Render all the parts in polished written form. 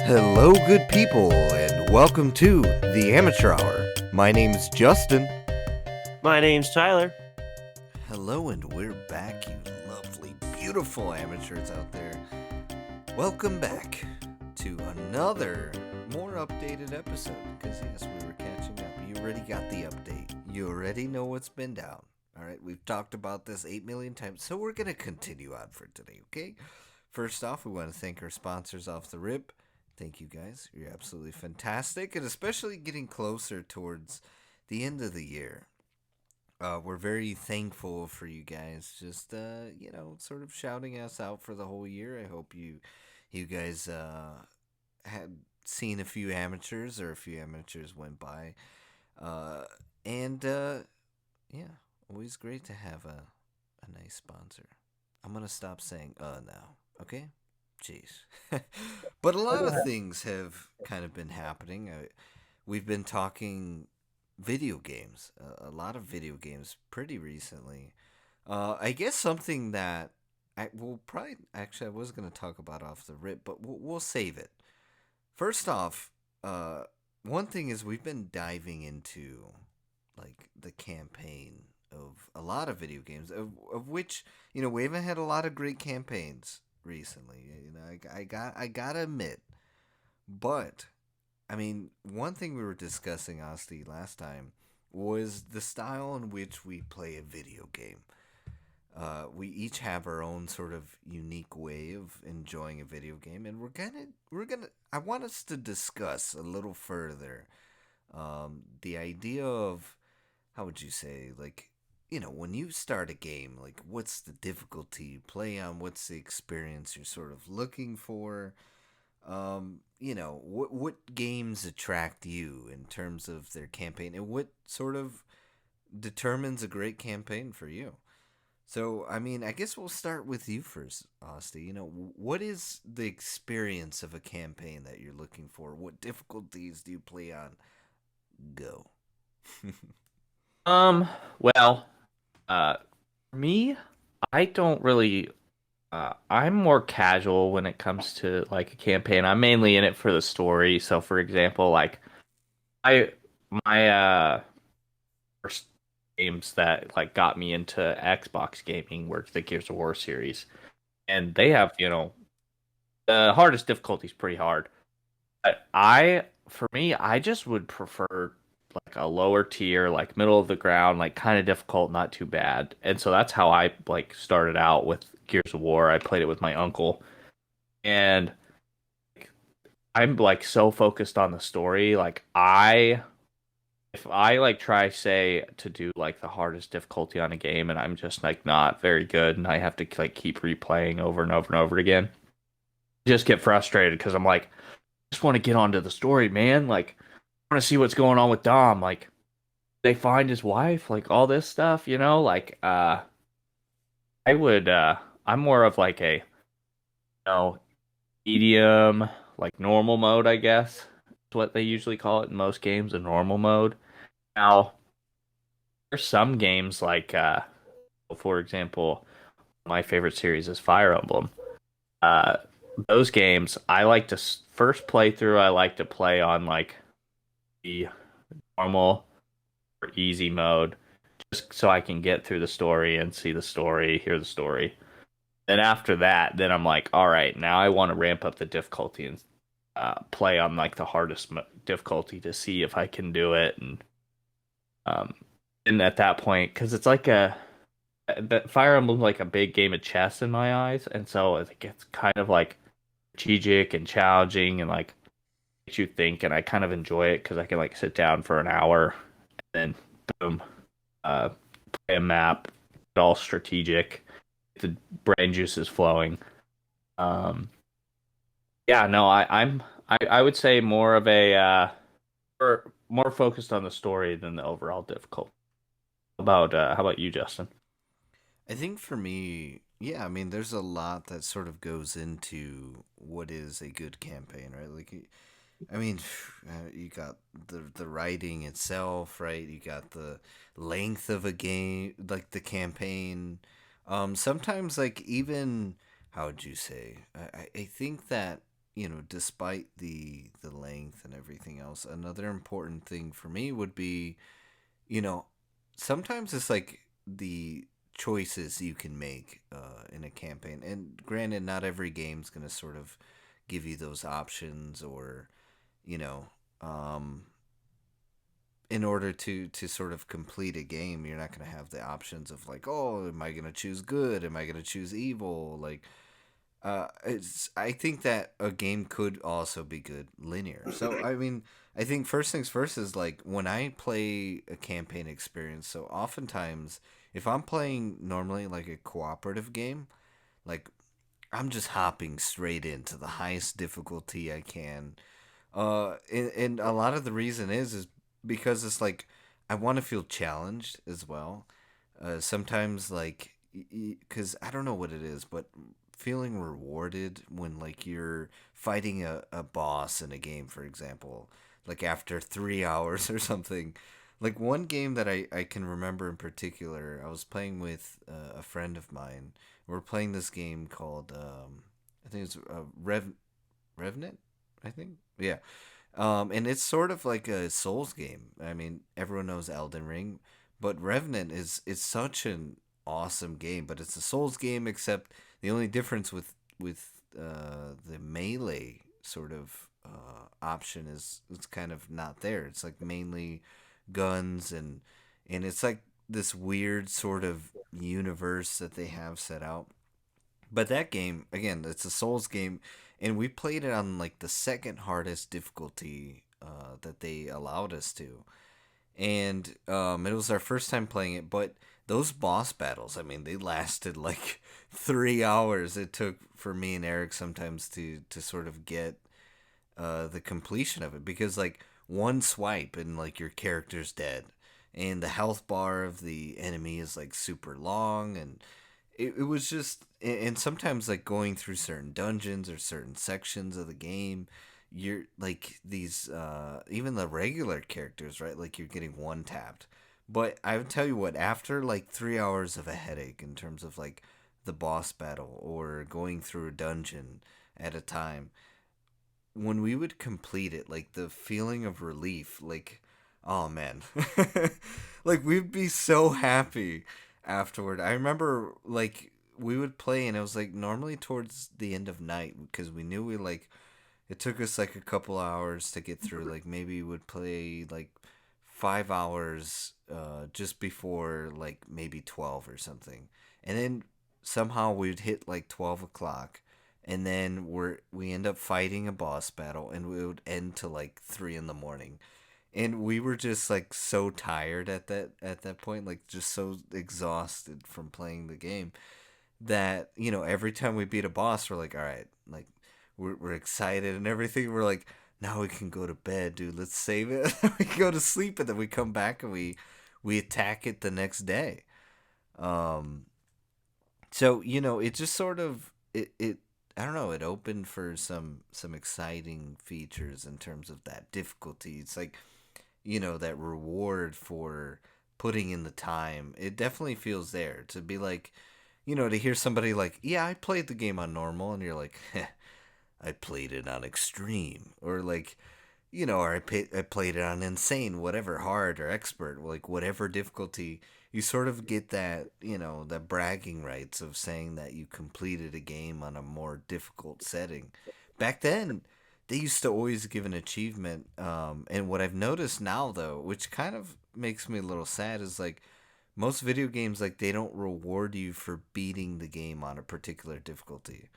Hello, good people, and welcome to the Amateur Hour. My name's Justin. My name's Tyler. Hello, and we're back, you lovely, beautiful amateurs out there. Welcome back to another more updated episode. Because, yes, we were catching up. You already got the update, you already know what's been down. Alright, we've talked about this 8 million times, so we're going to continue on for today, okay? First off, we want to thank our sponsors off the rip. Thank you guys. You're absolutely fantastic, and especially getting closer towards the end of the year. We're very thankful for you guys. Just sort of shouting us out for the whole year. I hope you guys had seen a few amateurs or a few amateurs went by. Uh, and yeah, always great to have a nice sponsor. I'm gonna stop saying now. Okay. Jeez. But a lot of things have kind of been happening. We've been talking video games, a lot of video games pretty recently. I guess something that I will probably actually I was going to talk about off the rip, but we'll save it. First off, uh, one thing is we've been diving into like the campaign of a lot of video games, of which we haven't had a lot of great campaigns recently. I gotta admit, but I mean, one thing we were discussing, Asti, last time was the style in which we play a video game. We each have our own sort of unique way of enjoying a video game, and we're gonna. I want us to discuss a little further the idea of how would you say like when you start a game, like what's the difficulty you play on, what's the experience you're sort of looking for, what games attract you in terms of their campaign, and what sort of determines a great campaign for you. So, I mean, I guess we'll start with you first, Asti. What is the experience of a campaign that you're looking for? What difficulties do you play on? Go. Um, well, uh, for me, I don't really, I'm more casual when it comes to like a campaign. I'm mainly in it for the story. So, for example, like I, my, first games that like got me into Xbox gaming were the Gears of War series, and they have, the hardest difficulty is pretty hard. For me, I just would prefer like a lower tier, like middle of the ground, like kind of difficult, not too bad. And so that's how I like started out with Gears of War. I played it with my uncle, and I'm like so focused on the story. If I like try say to do like the hardest difficulty on a game, and I'm just like not very good, and I have to like keep replaying over and over and over again, just get frustrated because I'm like, I just want to get onto the story, man. Like want to see what's going on with Dom. Like, they find his wife, like all this stuff, Like, I would, I'm more of like a, know, medium, like normal mode, I guess. Is what they usually call it in most games, a normal mode. Now, there's some games like, for example, my favorite series is Fire Emblem. Uh, those games, I like to first playthrough, I like to play on like the normal or easy mode just so I can get through the story and see the story, hear the story. Then after that, then I'm like, all right, now I want to ramp up the difficulty and play on like the hardest difficulty to see if I can do it. Um, and at that point, because it's like that Fire Emblem like a big game of chess in my eyes, and so it gets kind of like strategic and challenging and like makes you think, and I kind of enjoy it because I can like sit down for an hour and then boom, uh, play a map, all strategic, the brain juice is flowing. Um, yeah, no, I would say more of a more focused on the story than the overall difficulty. How about you, Justin? I think for me, yeah, I mean, there's a lot that sort of goes into what is a good campaign, right? Like, I mean, you got the writing itself, right? You got the length of a game, like the campaign. Sometimes, like even how would you say? I think that despite the length and everything else, another important thing for me would be, you know, sometimes it's like the choices you can make in a campaign. And granted, not every game's gonna sort of give you those options, or you know, um, in order to sort of complete a game, you're not gonna have the options of like, oh, am I gonna choose good? Am I gonna choose evil? Like, it's I think that a game could also be good linear. So I mean, I think first things first is like when I play a campaign experience. So oftentimes, if I'm playing normally like a cooperative game, like I'm just hopping straight into the highest difficulty I can. And a lot of the reason is because it's like I want to feel challenged as well. Sometimes like because I don't know what it is, but feeling rewarded when like you're fighting a boss in a game, for example, like after 3 hours or something. Like one game that I can remember in particular, I was playing with a friend of mine. We're playing this game called I think it's Revenant. I think, yeah. And it's sort of like a Souls game. I mean, everyone knows Elden Ring, but Revenant is such an awesome game. But it's a Souls game, except the only difference with the melee sort of option is it's kind of not there. It's like mainly guns, and it's like this weird sort of universe that they have set out. But that game, again, it's a Souls game, and we played it on like the second hardest difficulty that they allowed us to, and it was our first time playing it. But those boss battles, I mean, they lasted like 3 hours. It took for me and Eric sometimes to sort of get the completion of it, because like one swipe and like your character's dead, and the health bar of the enemy is like super long, and it was just, and sometimes like going through certain dungeons or certain sections of the game, you're like these even the regular characters, right, like you're getting one tapped. But I would tell you what, after like 3 hours of a headache in terms of like the boss battle or going through a dungeon at a time, when we would complete it, like the feeling of relief, like, oh man, like we'd be so happy afterward. I remember like we would play, and it was like normally towards the end of night, because we knew we like it took us like a couple hours to get through. Like maybe we would play like 5 hours just before like maybe 12 or something, and then somehow we'd hit like 12 o'clock, and then we end up fighting a boss battle, and we would end to like 3 in the morning, and we were just like so tired at that point, like just so exhausted from playing the game, that every time we beat a boss, we're like, all right, like we're excited and everything. We're like, now we can go to bed, dude. Let's save it. We go to sleep, and then we come back and we attack it the next day. Um, so it just sort of it I don't know, it opened for some exciting features in terms of that difficulty. It's like that reward for putting in the time. It definitely feels there to be like, to hear somebody like, yeah, I played the game on normal, and you're like, I played it on extreme, or like, or I played it on insane, whatever, hard or expert, like whatever difficulty. You sort of get that, that bragging rights of saying that you completed a game on a more difficult setting. Back then, they used to always give an achievement. And what I've noticed now, though, which kind of makes me a little sad, is like most video games, like they don't reward you for beating the game on a particular difficulty.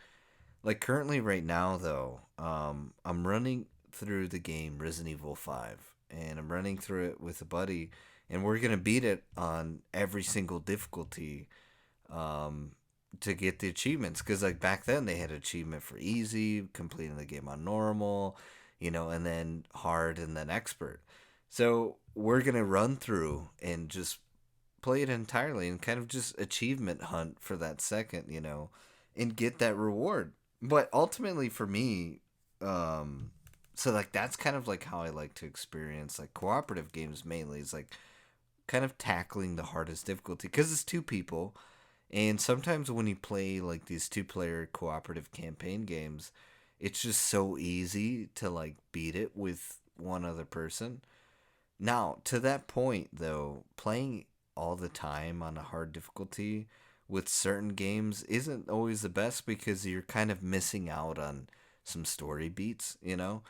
Like currently, right now, though, I'm running through the game Resident Evil 5, and I'm running through it with a buddy, and we're gonna beat it on every single difficulty, um, to get the achievements. Because like back then, they had achievement for easy, completing the game on normal, and then hard, and then expert. So we're gonna run through and just play it entirely, and kind of just achievement hunt for that second, and get that reward. But ultimately for me, so like that's kind of like how I like to experience like cooperative games mainly, is like kind of tackling the hardest difficulty, because it's two people. And sometimes when you play like these two-player cooperative campaign games, it's just so easy to like beat it with one other person. Now, to that point though, playing all the time on a hard difficulty with certain games isn't always the best because you're kind of missing out on some story beats, you know?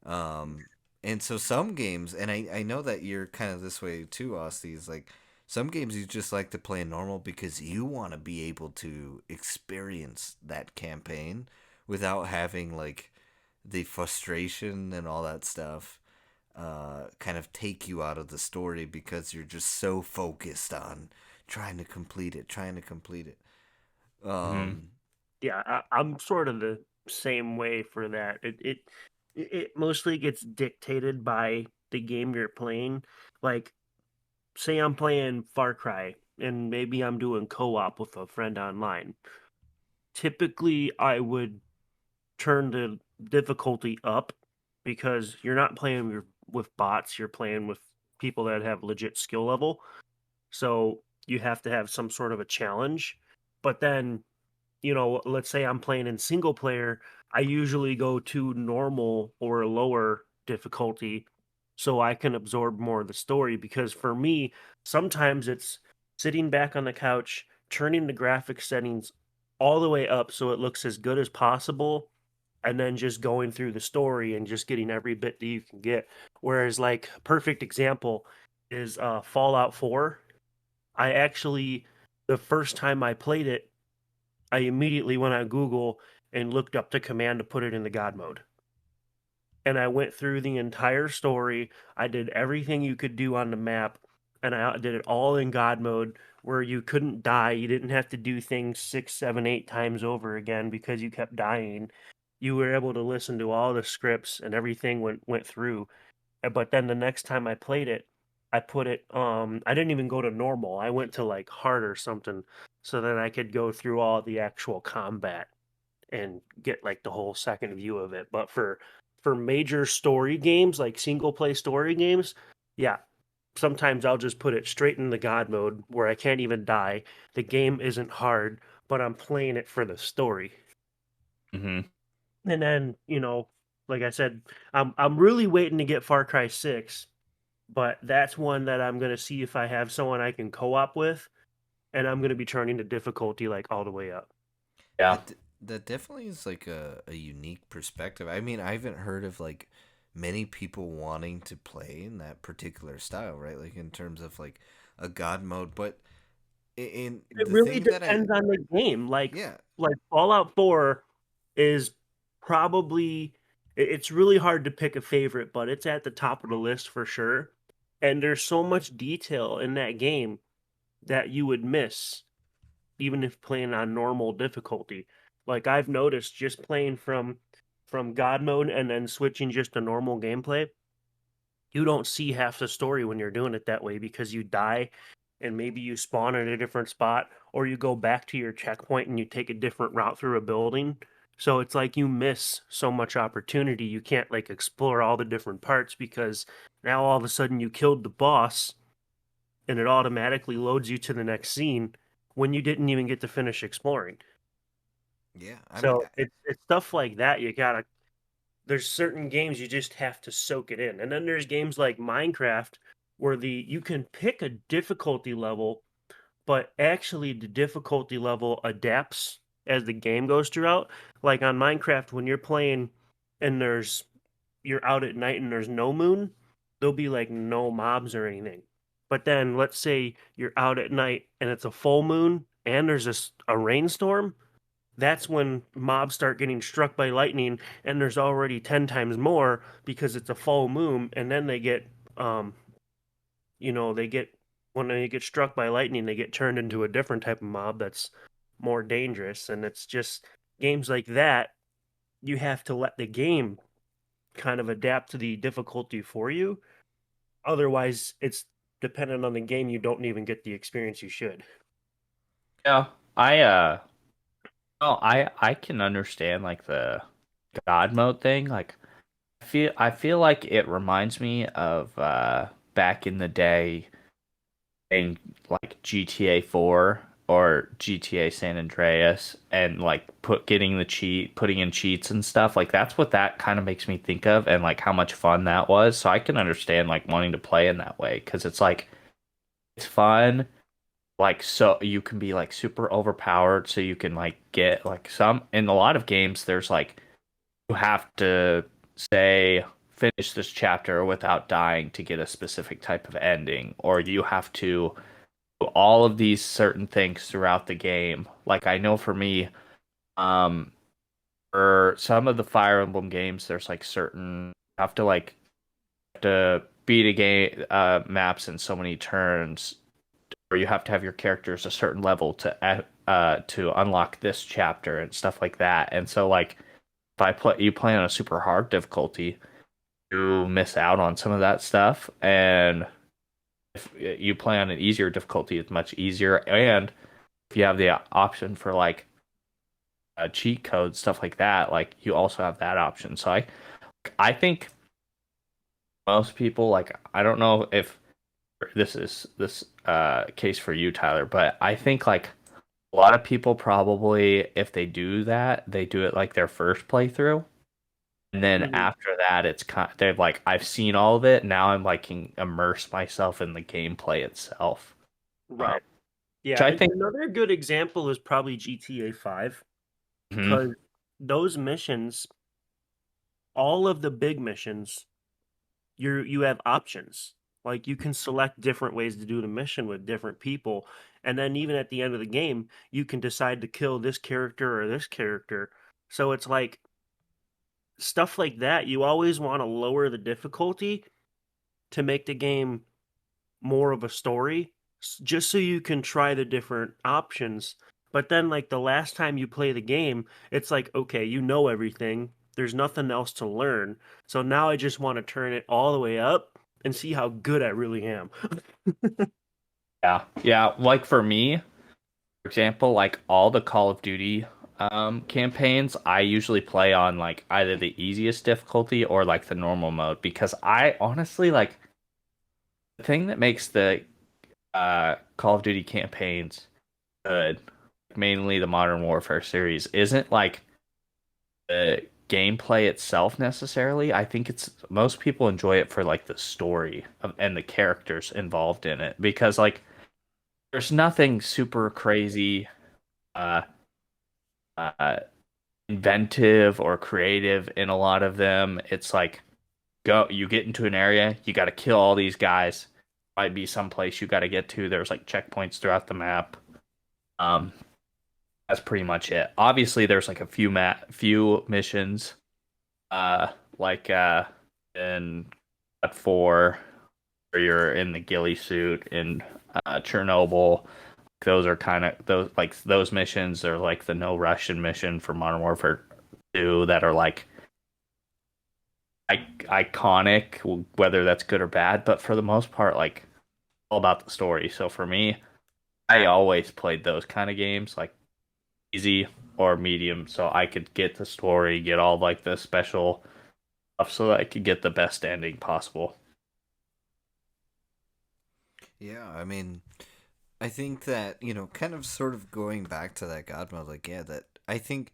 Um, and so some games, and I know that you're kind of this way too, Austin, is like some games you just like to play normal because you want to be able to experience that campaign without having like the frustration and all that stuff kind of take you out of the story because you're just so focused on trying to complete it, trying to complete it. Hmm. Um, Yeah, I'm sort of the same way for that. It mostly gets dictated by the game you're playing. Like, say I'm playing Far Cry, and maybe I'm doing co-op with a friend online. Typically, I would turn the difficulty up because you're not playing with bots, you're playing with people that have legit skill level. So you have to have some sort of a challenge. But then, let's say I'm playing in single player, I usually go to normal or lower difficulty so I can absorb more of the story. Because for me, sometimes it's sitting back on the couch, turning the graphic settings all the way up so it looks as good as possible, and then just going through the story and just getting every bit that you can get. Whereas, like, perfect example is Fallout 4. I actually, the first time I played it, I immediately went on Google and looked up the command to put it into God mode. And I went through the entire story. I did everything you could do on the map, and I did it all in God mode where you couldn't die. You didn't have to do things six, seven, eight times over again because you kept dying. You were able to listen to all the scripts and everything went through. But then the next time I played it, I put it I didn't even go to normal. I went to like hard or something so that I could go through all the actual combat and get like the whole second view of it. But for major story games, like single play story games, yeah, sometimes I'll just put it straight in the god mode where I can't even die. The game isn't hard, but I'm playing it for the story. Hmm. And then, like I said, I'm really waiting to get Far Cry 6, but that's one that I'm going to see if I have someone I can co-op with, and I'm going to be turning the difficulty like all the way up. Yeah. that definitely is like a unique perspective. I mean, I haven't heard of like many people wanting to play in that particular style, right? Like in terms of like a god mode, but in It the really thing that I depends on the game. yeah, Like Fallout 4 is probably it's really hard to pick a favorite, but it's at the top of the list for sure. And there's so much detail in that game that you would miss even if playing on normal difficulty. Like I've noticed just playing from God mode and then switching just to normal gameplay, you don't see half the story when you're doing it that way because you die and maybe you spawn at a different spot or you go back to your checkpoint and you take a different route through a building. So it's like you miss so much opportunity. You can't like explore all the different parts because now all of a sudden you killed the boss and it automatically loads you to the next scene when you didn't even get to finish exploring. yeah. I mean, So it's stuff like that you gotta there's certain games you just have to soak it in. And then there's games like Minecraft where the you can pick a difficulty level, but actually the difficulty level adapts as the game goes throughout. Like on Minecraft, when you're playing and you're out at night and there's no moon, there'll be like no mobs or anything. But then let's say you're out at night and it's a full moon and there's a rainstorm, that's when mobs start getting struck by lightning and there's already 10 times more because it's a full moon, and then they get um they get when they get struck by lightning they get turned into a different type of mob that's more dangerous. And it's just games like that, you have to let the game kind of adapt to the difficulty for you. Otherwise, it's dependent on the game, you don't even get the experience you should. Yeah. I well, I can understand like the God mode thing. Like I feel like it reminds me of back in the day in like GTA 4. or GTA San Andreas and like putting in cheats and stuff. Like that's what that kind of makes me think of and like how much fun that was. So I can understand like wanting to play in that way because it's like it's fun. Like so you can be like super overpowered so you can like get like some in a lot of games there's like you have to say finish this chapter without dying to get a specific type of ending, or you have to do all of these certain things throughout the game. Like I know for me, um, for some of the Fire Emblem games, there's like certain you have to beat a game maps in so many turns, or you have to have your characters a certain level to unlock this chapter and stuff like that. And so like if you play on a super hard difficulty, you miss out on some of that stuff. And if you play on an easier difficulty, it's much easier. And if you have the option for like a cheat code, stuff like that, like you also have that option. So I think most people like I don't know if this case for you, Tyler, but I think like a lot of people probably if they do that, they do it like their first playthrough. And then Mhm. after that, it's kind they've like I've seen all of it. Now I'm like can immerse myself in the gameplay itself. Right. Which Yeah. I think, Another good example is probably GTA 5 mhm, because those missions, all of the big missions, you have options. Like you can select different ways to do the mission with different people. And then even at the end of the game, you can decide to kill this character or this character. So it's like stuff like that. You always want to lower the difficulty to make the game more of a story, just so you can try the different options. But then, like the last time you play the game, it's like, okay, you know everything. There's nothing else to learn. So now I just want to turn it all the way up and see how good I really am. yeah, yeah. Like for me, for example, like all the Call of Duty campaigns, I usually play on like either the easiest difficulty or like the normal mode because I honestly like the thing that makes the Call of Duty campaigns good, mainly the Modern Warfare series, isn't like the gameplay itself necessarily. I think it's most people enjoy it for like the story and the characters involved in it because like there's nothing super crazy uh uh inventive or creative in a lot of them. It's like you get into an area, you got to kill all these guys. Might be some place you got to get to. There's like checkpoints throughout the map. Um, that's pretty much it. Obviously, there's like a few missions, uh, like in Cut 4, where you're in the ghillie suit in Chernobyl. Those are kind of those missions are like the no Russian mission for Modern Warfare 2 that are like iconic, whether that's good or bad. But for the most part, like all about the story. So for me, I always played those kind of games, like easy or medium, so I could get the story, get all like the special stuff, so that I could get the best ending possible. Yeah, I mean, I think that, kind of sort of going back to that God mode, like, yeah, that I think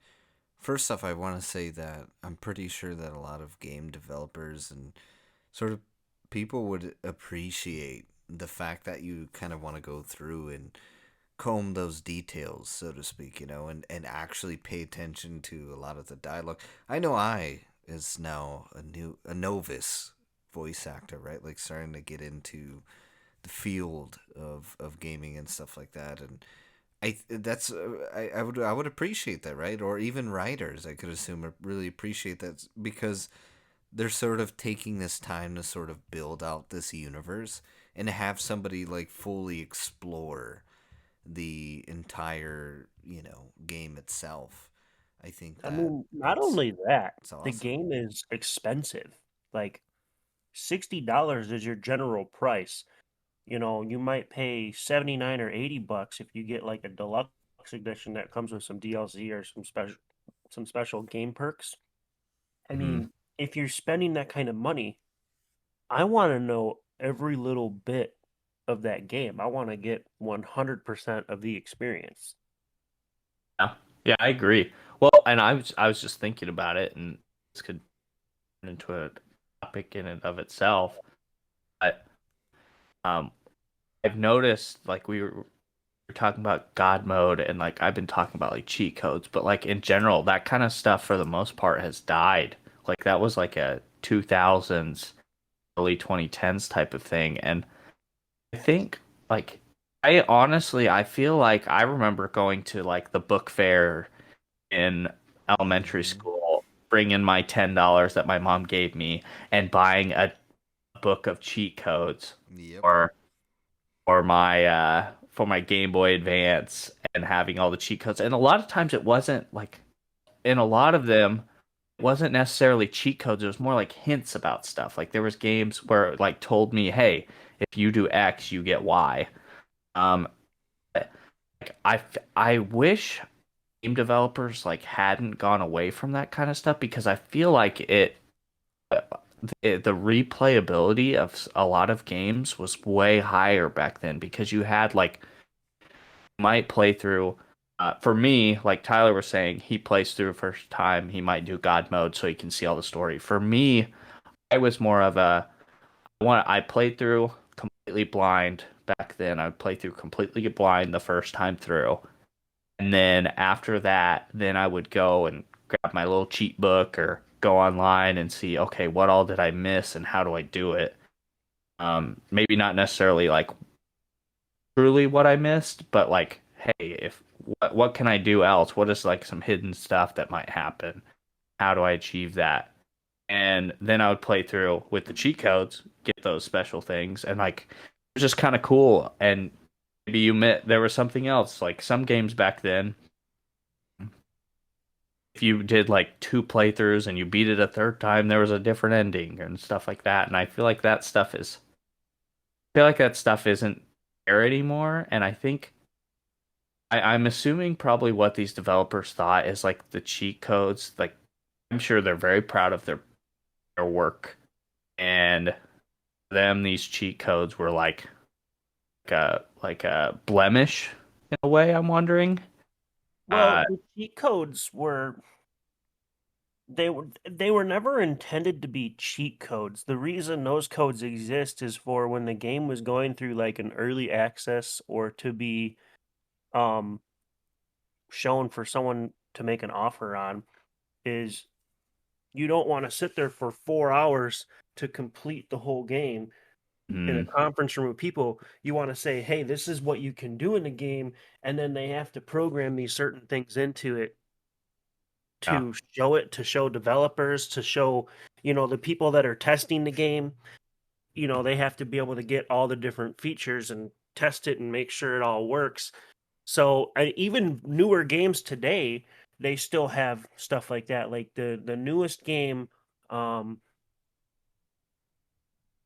first off, I want to say that I'm pretty sure that a lot of game developers and sort of people would appreciate the fact that you kind of want to go through and comb those details, so to speak, and actually pay attention to a lot of the dialogue. I know I is now a novice voice actor, right? Like starting to get into the field of gaming and stuff like that, and I would appreciate that, right? Or even writers, I could assume really appreciate that because they're sort of taking this time to sort of build out this universe and to have somebody like fully explore the entire game itself. I think I that mean, not it's only that, it's the awesome. game is expensive. Like $60 is your general price. You might pay 79 or 80 bucks if you get like a deluxe edition that comes with some DLC or some special game perks. I Hmm. mean, if you're spending that kind of money, I want to know every little bit. of that game. I want to get 100% of the experience. Yeah, yeah, I agree. Well, and I was just thinking about it, and this could turn into a topic in and of itself. But um, I've noticed like we were talking about God mode, and like I've been talking about like cheat codes, but like in general, that kind of stuff for the most part has died. Like that was like a 2000s, early 2010s type of thing, and I think like I feel like I remember going to like the book fair in elementary Mm-hmm. school, bring in my $10 that my mom gave me, and buying a book of cheat codes Yep. or for my Game Boy Advance and having all the cheat codes. And a lot of times it wasn't like in a lot of them it wasn't necessarily cheat codes, it was more like hints about stuff. Like there was games where it like told me, "Hey, if you do X, you get Y." Um like I wish game developers like hadn't gone away from that kind of stuff because I feel like the replayability of a lot of games was way higher back then because you had like might play through for me like Tyler was saying he plays through first time he might do God mode so he can see all the story. For me, I was more of a one I played through completely blind back then. I would play through completely blind the first time through. And then after that, then I would go and grab my little cheat book or go online and see, okay, what all did I miss and how do I do it? Maybe not necessarily like truly what I missed, but like, hey, if what can I do else? What is like some hidden stuff that might happen? How do I achieve that? And then I would play through with the cheat codes, get those special things, and like it was just kind of cool. And maybe you met there was something else. Like some games back then if you did like two playthroughs and you beat it a third time, there was a different ending and stuff like that. And I feel like that stuff isn't there anymore. And I think I'm assuming probably what these developers thought is like the cheat codes. Like I'm sure they're very proud of their work, and for them these cheat codes were like a blemish in a way. I'm wondering. Well, Uh, the cheat codes were they were never intended to be cheat codes. The reason those codes exist is for when the game was going through like an early access or to be um shown for someone to make an offer on is you don't want to sit there for 4 hours to complete the whole game in a mm, conference room with people. You want to say, "Hey, this is what you can do in the game," and then they have to program these certain things into it yeah, to show it, to show developers, to show, the people that are testing the game, they have to be able to get all the different features and test it and make sure it all works. So, even newer games today, they still have stuff like that. Like the newest game, um,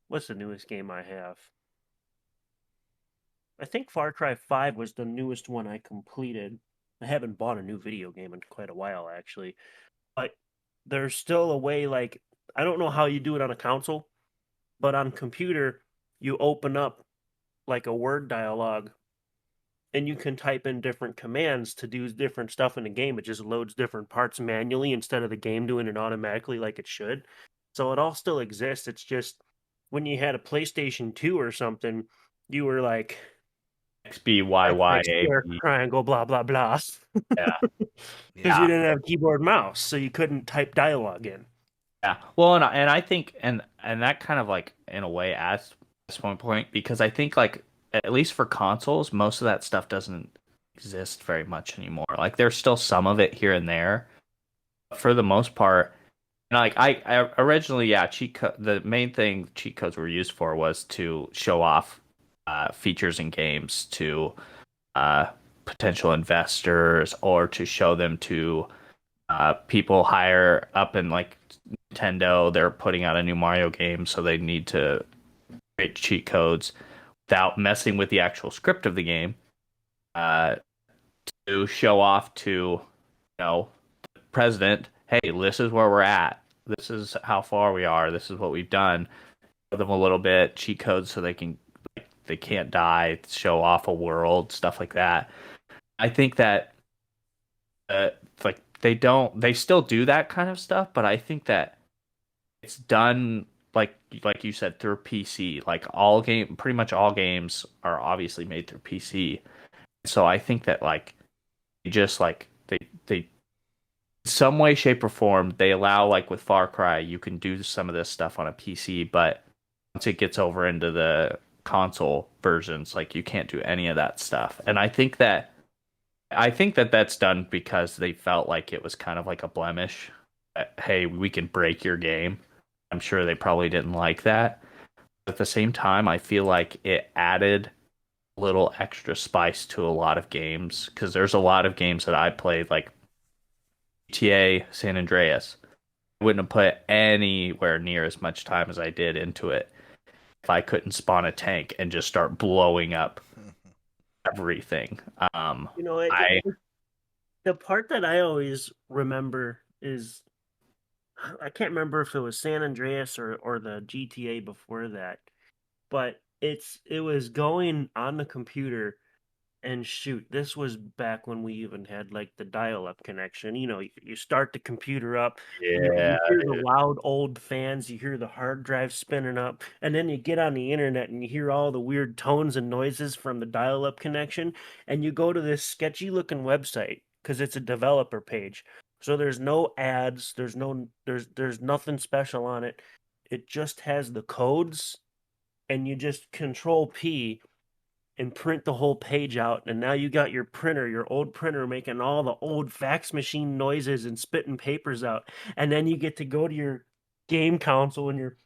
what's the newest game I have? I think Far Cry 5 was the newest one I completed. I haven't bought a new video game in quite a while, actually. But there's still a way, like, I don't know how you do it on a console, but on computer, you open up like a word dialogue and you can type in different commands to do different stuff in the game. It just loads different parts manually instead of the game doing it automatically like it should. So it all still exists. It's just when you had a PlayStation 2 or something, you were like X square XBYYAB. triangle blah blah blah Yeah. because you Yeah. didn't have keyboard mouse, so you couldn't type dialogue in. Yeah. Well, and I think and that kind of like in a way adds this one point because I think like at least for consoles, most of that stuff doesn't exist very much anymore. Like there's still some of it here and there. But for the most part, and like I originally, yeah, the main thing cheat codes were used for was to show off features in games to uh potential investors or to show them to people higher up in like Nintendo. They're putting out a new Mario game, so they need to create cheat codes without messing with the actual script of the game uh, to show off to the president, hey, this is where we're at. This is how far we are. This is what we've done. Give them a little bit cheat codes so they can they can't die, show off a world, stuff like that. I think that like they still do that kind of stuff, but I think that it's done like you said through PC. Like pretty much all games are obviously made through PC. So I think that like just like they some way, shape, or form, they allow like with Far Cry, you can do some of this stuff on a PC, but once it gets over into the console versions, like you can't do any of that stuff. And I think that that's done because they felt like it was kind of like a blemish. Hey, we can break your game. I'm sure they probably didn't like that. At the same time, I feel like it added a little extra spice to a lot of games because there's a lot of games that I played like GTA San Andreas. I wouldn't have put anywhere near as much time as I did into it if I couldn't spawn a tank and just start blowing up everything. You know, I the part that I always remember is I can't remember if it was San Andreas or the GTA before that, but it was going on the computer. And shoot, this was back when we even had like the dial-up connection. You know, you start the computer up, yeah, you hear the loud old fans, you hear the hard drive spinning up, and then you get on the internet and you hear all the weird tones and noises from the dial-up connection, and you go to this sketchy looking website because it's a developer page. So there's no ads, there's nothing special on it. It just has the codes, and you just control P and print the whole page out. And now you got your printer, your old printer, making all the old fax machine noises and spitting papers out. And then you get to go to your game console and you're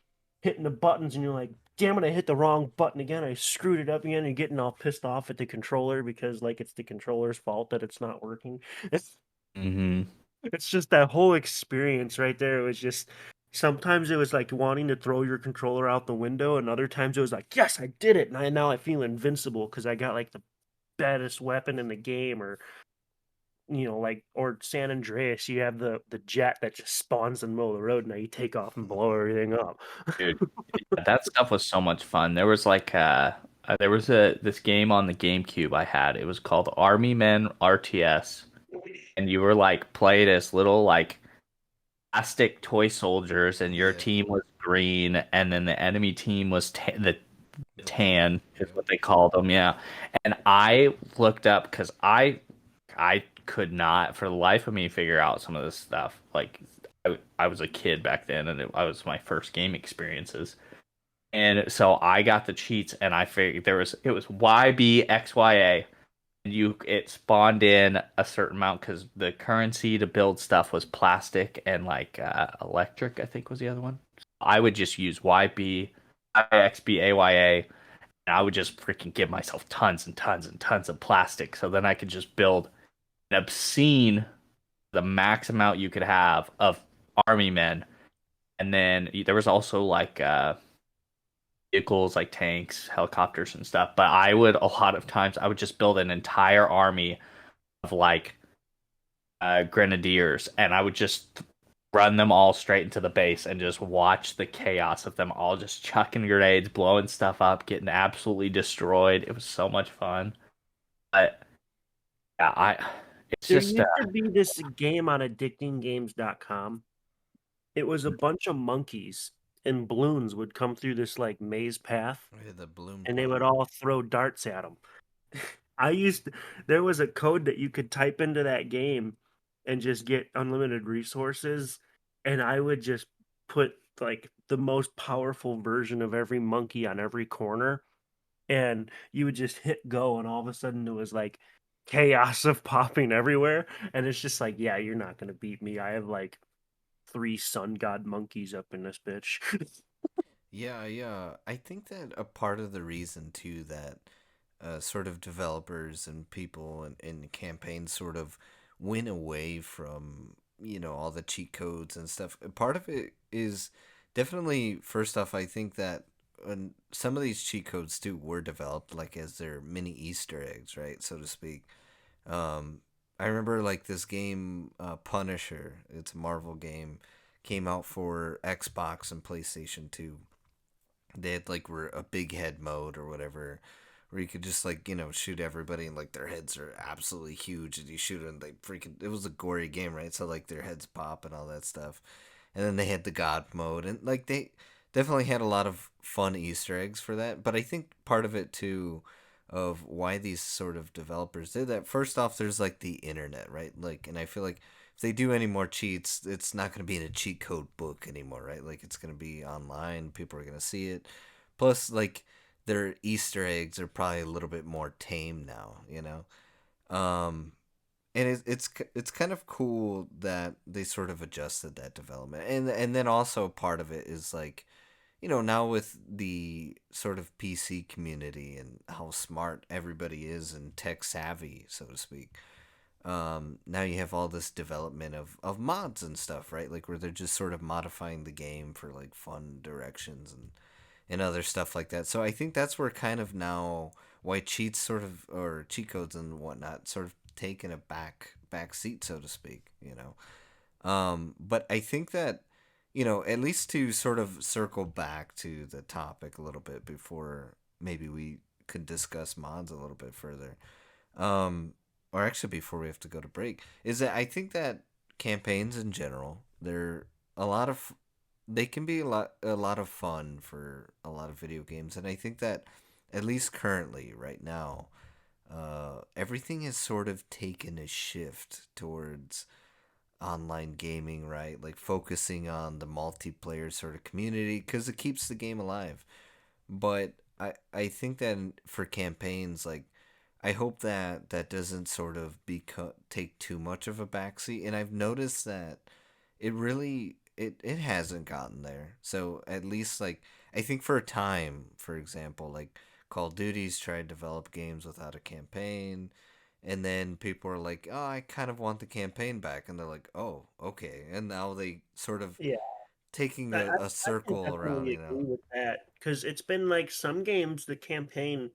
hitting the buttons and you're like, damn it, I hit the wrong button again. I screwed it up again. And you're getting all pissed off at the controller because like it's the controller's fault that it's not working. hmm It's just that whole experience right there. It was just sometimes it was like wanting to throw your controller out the window, and other times it was like, yes, I did it, and now I feel invincible because I got like the baddest weapon in the game, or like or San Andreas, you have the jet that just spawns in the middle of the road. Now you take off and blow everything up. dude, that stuff was so much fun. There was like there was a this game on the GameCube I had. It was called Army Men RTS, and you were like played as little like plastic toy soldiers, and your Yeah. team was green, and then the enemy team was the The tan is Yep. what they called them, yeah. And I looked up because I could not for the life of me figure out some of this stuff. Like I was a kid back then, and I was my first game experiences. And so I got the cheats, and I figured it was YBXYA, and it spawned in a certain amount because the currency to build stuff was plastic and like electric, I think was the other one. I would just use YBXBAYA, and I would just freaking give myself tons and tons and tons of plastic, so then I could just build an obscene, the max amount you could have of army men. And then there was also like vehicles like tanks, helicopters, and stuff. But a lot of times, I would just build an entire army of like grenadiers, and I would just run them all straight into the base and just watch the chaos of them all just chucking grenades, blowing stuff up, getting absolutely destroyed. It was so much fun. But yeah, it's There just used to be this game on addictinggames.com. It was a bunch of monkeys and balloons would come through this like maze path, Yeah, the balloon and they would pond. all throw darts at them. There was a code that you could type into that game and just get unlimited resources, and I would just put like the most powerful version of every monkey on every corner, and you would just hit go, and all of a sudden it was like chaos of popping everywhere, and it's just like, yeah, you're not gonna beat me. I have like three sun god monkeys up in this bitch. Yeah, yeah. I think that a part of the reason too that sort of developers and people in campaigns sort of went away from all the cheat codes and stuff. Part of it is definitely first off. I think that when some of these cheat codes too were developed like as their mini Easter eggs, right, so to speak. Um, I remember like this game, Punisher. It's a Marvel game. Came out for Xbox and PlayStation 2, They had like a big head mode or whatever, where you could just like shoot everybody and like their heads are absolutely huge and you shoot and they freaking. It was a gory game, right? So like their heads pop and all that stuff. And then they had the God mode and like they definitely had a lot of fun Easter eggs for that. But I think part of it too of why these sort of developers did that. First off, there's like the internet, right? Like, and I feel like if they do any more cheats, it's not going to be in a cheat code book anymore, right? Like, it's going to be online. People are going to see it. Plus, like, their Easter eggs are probably a little bit more tame now. Um, and it's kind of cool that they sort of adjusted that development, and then also part of it is like now with the sort of PC community and how smart everybody is and tech savvy, so to speak. Now you have all this development of mods and stuff, right? Like where they're just sort of modifying the game for like fun directions and other stuff like that. So I think that's where kind of now why cheats sort of or cheat codes and whatnot sort of taken a back seat, so to speak. But I think that at least to sort of circle back to the topic a little bit before maybe we could discuss mods a little bit further. Um, or actually before we have to go to break, is that I think that campaigns in general, they're a lot of they can be a lot of fun for a lot of video games, and I think that at least currently, right now, everything has sort of taken a shift towards online gaming, right? Like focusing on the multiplayer sort of community because it keeps the game alive. But I think that for campaigns, like I hope that that doesn't sort of take too much of a backseat. And I've noticed that it hasn't gotten there. So at least like I think for a time, for example, like Call of Duty's tried to develop games without a campaign, and then people are like, "Oh, I kind of want the campaign back," and they're like, "Oh, okay," and now they sort of Yeah, taking I, I a I can circle definitely around. agree with that because it's been like some games the campaign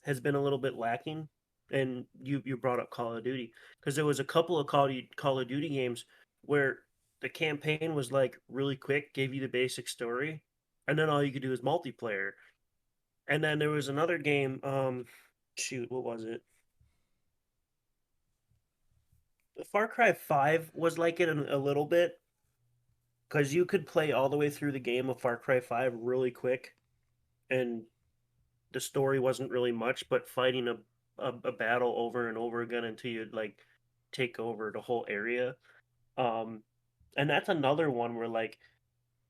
has been a little bit lacking, and you brought up Call of Duty because there was a couple of Call of Duty games where the campaign was like really quick, gave you the basic story, and then all you could do is multiplayer. And then there was another game, shoot, what was it? Far Cry 5 was like it a little bit because you could play all the way through the game of Far Cry 5 really quick, and the story wasn't really much, but fighting a battle over and over again until you'd like take over the whole area. Um, and that's another one where like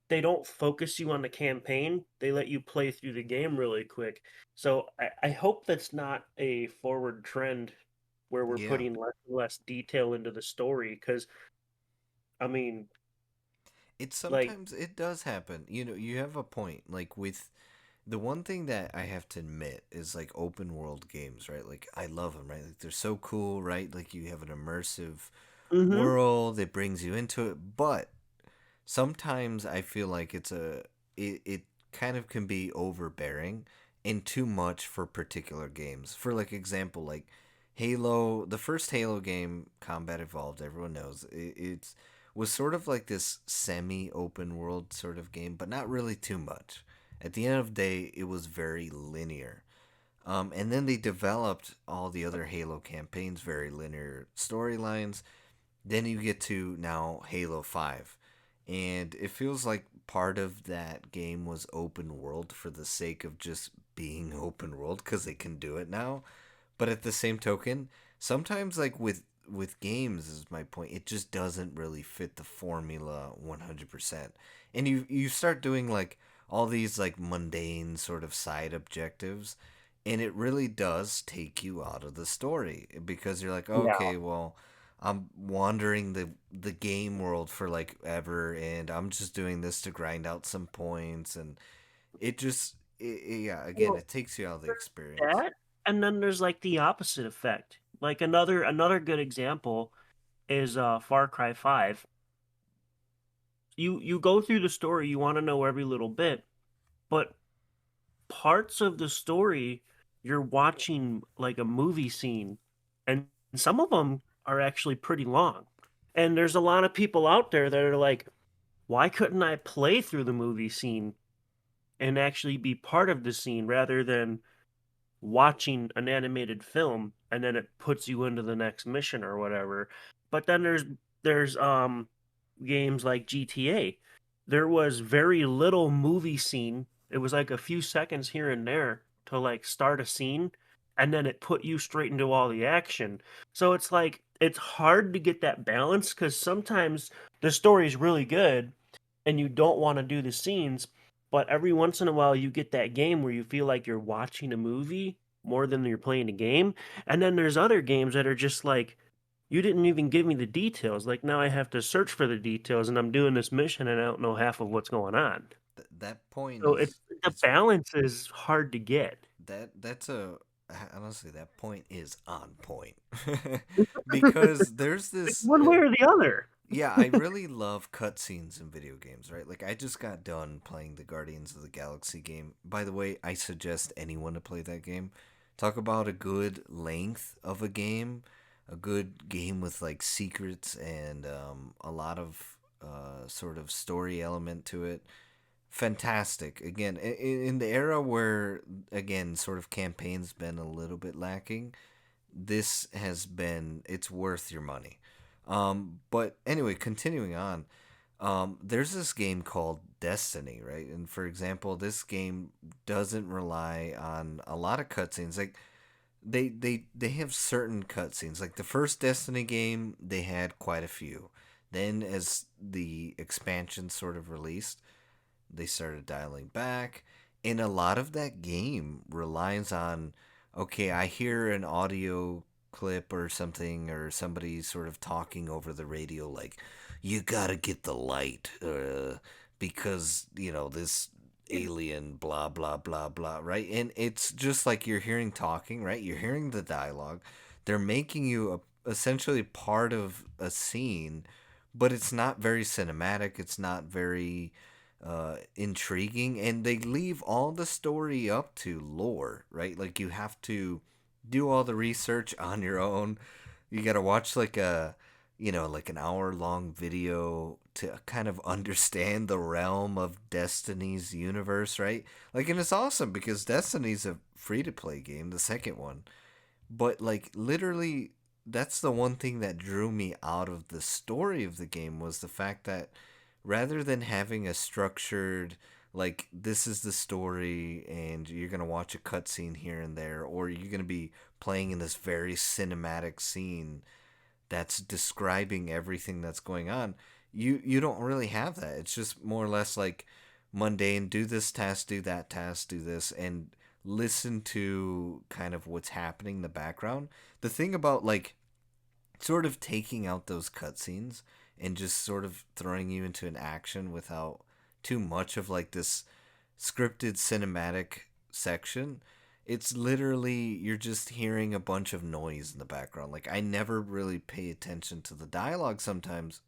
they don't focus you on the campaign; they let you play through the game really quick. So I hope that's not a forward trend where we're Yeah, putting less and less detail into the story. Because I mean, it like, sometimes it does happen. You have a point. Like with the one thing that I have to admit is like open world games, right? Like I love them, right? Like they're so cool, right? Like you have an immersive mm-hmm, world that brings you into it, but sometimes I feel like it kind of can be overbearing and too much for particular games. For like example, like Halo, the first Halo game, Combat Evolved, everyone knows it's was sort of like this semi-open world sort of game, but not really too much. At the end of the day, it was very linear. And then they developed all the other Halo campaigns, very linear storylines. Then you get to now Halo 5. And it feels like part of that game was open world for the sake of just being open world because they can do it now. But at the same token, sometimes like with games is my point, it just doesn't really fit the formula 100%. And you start doing like all these like mundane sort of side objectives, and it really does take you out of the story because you're like, yeah. okay, well, I'm wandering the game world for like ever, and I'm just doing this to grind out some points, and yeah, again, Well, it takes you out of the there's experience. that, and then there's like the opposite effect. Like another good example is Far Cry 5. You go through the story, you want to know every little bit, but parts of the story you're watching like a movie scene, and some of them are actually pretty long. And there's a lot of people out there that are like, why couldn't I play through the movie scene and actually be part of the scene rather than watching an animated film and then it puts you into the next mission or whatever. But then there's games like GTA. There was very little movie scene. It was like a few seconds here and there to like start a scene and then it put you straight into all the action. So it's like it's hard to get that balance cuz sometimes the story's really good and you don't want to do the scenes, but every once in a while you get that game where you feel like you're watching a movie more than you're playing a game. And then there's other games that are just like, you didn't even give me the details. Like now I have to search for the details and I'm doing this mission and I don't know half of what's going on. That point So is the it's balance is hard to get. that's a honestly that point is on point because there's Like this one way or the other. yeah, I really love cutscenes in video games, right? Like I just got done playing the Guardians of the Galaxy game. By the way, I suggest anyone to play that game. Talk about a good length of a game, a good game with like secrets and a lot of sort of story element to it. Fantastic. Again, in the era where again sort of campaigns been a little bit lacking, this has been it's worth your money. But anyway, continuing on, there's this game called Destiny, right? And for example, this game doesn't rely on a lot of cutscenes. Like they have certain cutscenes. Like the first Destiny game, they had quite a few. Then as the expansion sort of released, they started dialing back. And a lot of that game relies on, okay, I hear an audio clip or something, or somebody sort of talking over the radio, like, you gotta get the light, because, this alien, blah, blah, blah, blah, right? And it's just like you're hearing talking, right? You're hearing the dialogue. They're making you essentially part of a scene, but it's not very cinematic. It's not very intriguing, and they leave all the story up to lore, right? Like you have to do all the research on your own. You got to watch like like an hour long video to kind of understand the realm of Destiny's universe, right? Like, and it's awesome because Destiny's a free to play game, the second one, but like literally that's the one thing that drew me out of the story of the game was the fact that rather than having a structured like this is the story and you're going to watch a cutscene here and there, or you're going to be playing in this very cinematic scene that's describing everything that's going on, you don't really have that. It's just more or less like mundane, do this task, do that task, do this, and listen to kind of what's happening in the background. The thing about like sort of taking out those cutscenes and just sort of throwing you into an action without too much of like this scripted cinematic section. It's literally you're just hearing a bunch of noise in the background. Like I never really pay attention to the dialogue sometimes,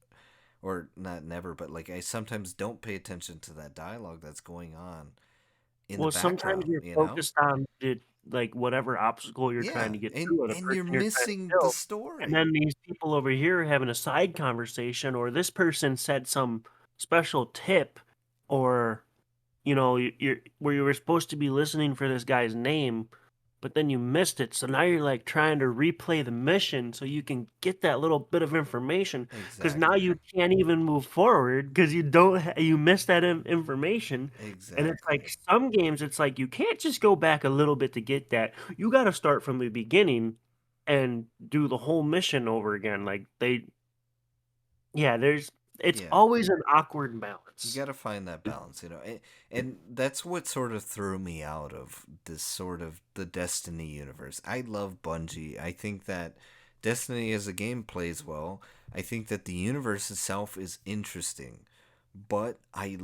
or not never, but like I sometimes don't pay attention to that dialogue that's going on in the Well, sometimes background, you're you know? focused on the like whatever obstacle you're trying Yeah, to get and through or the and you're person you're trying to missing the kill. And story. then these people over here are having a side conversation, or this person said some special tip, or you're where you were supposed to be listening for this guy's name, but then you missed it. So now you're like trying to replay the mission so you can get that little bit of information because now Exactly. you can't even move forward because you don't you missed that information. And it's like Exactly. some games, it's like you can't just go back a little bit to get that. You got to start from the beginning and do the whole mission over again. Like yeah, it's Yeah. always an awkward You balance. got to find that balance, and that's what sort of threw me out of this sort of the Destiny universe. I love Bungie. I think that Destiny as a game plays well. I think that the universe itself is interesting, but I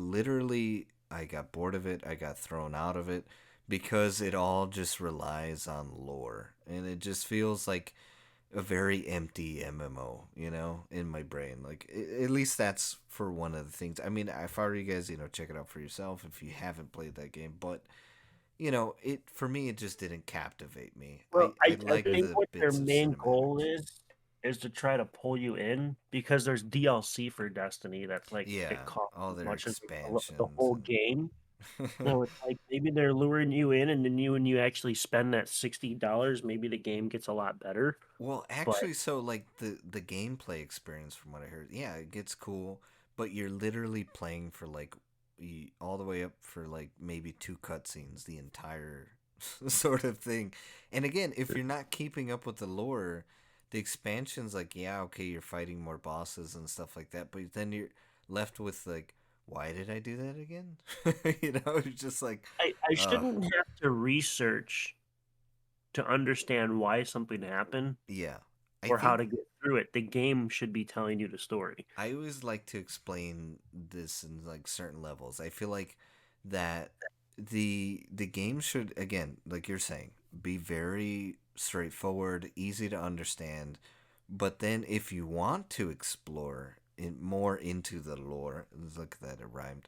got bored of it. I got thrown out of it because it all just relies on lore, and it just feels like a very empty MMO, in my brain. Like at least that's for one of the things. I mean, if I were you guys, check it out for yourself if you haven't played that game. But it for me, it just didn't captivate me. Well, I I like think the what their bits of main goal cinematics. is to try to pull you in because there's DLC for Destiny that's like Yeah, it costs all as their much as the expansions whole and game. No, it's like maybe they're luring you in, and then when you actually spend that $60, maybe the game gets a lot better. Well, But actually, so like the gameplay experience, from what I heard, yeah, it gets cool, but you're literally playing for like all the way up for like maybe two cutscenes, the entire sort of thing. And again, if you're not keeping up with the lore, the expansions, like, yeah, okay, you're fighting more bosses and stuff like that, but then you're left with like, why did I do that again? It's just like, I uh, shouldn't have to research to understand why something happened yeah. I or how think to get through it. The game should be telling you the story. I always like to explain this in like certain levels. I feel like that the game should, again, like you're saying, be very straightforward, easy to understand. But then if you want to explore more into the lore, look at that, it rhymed.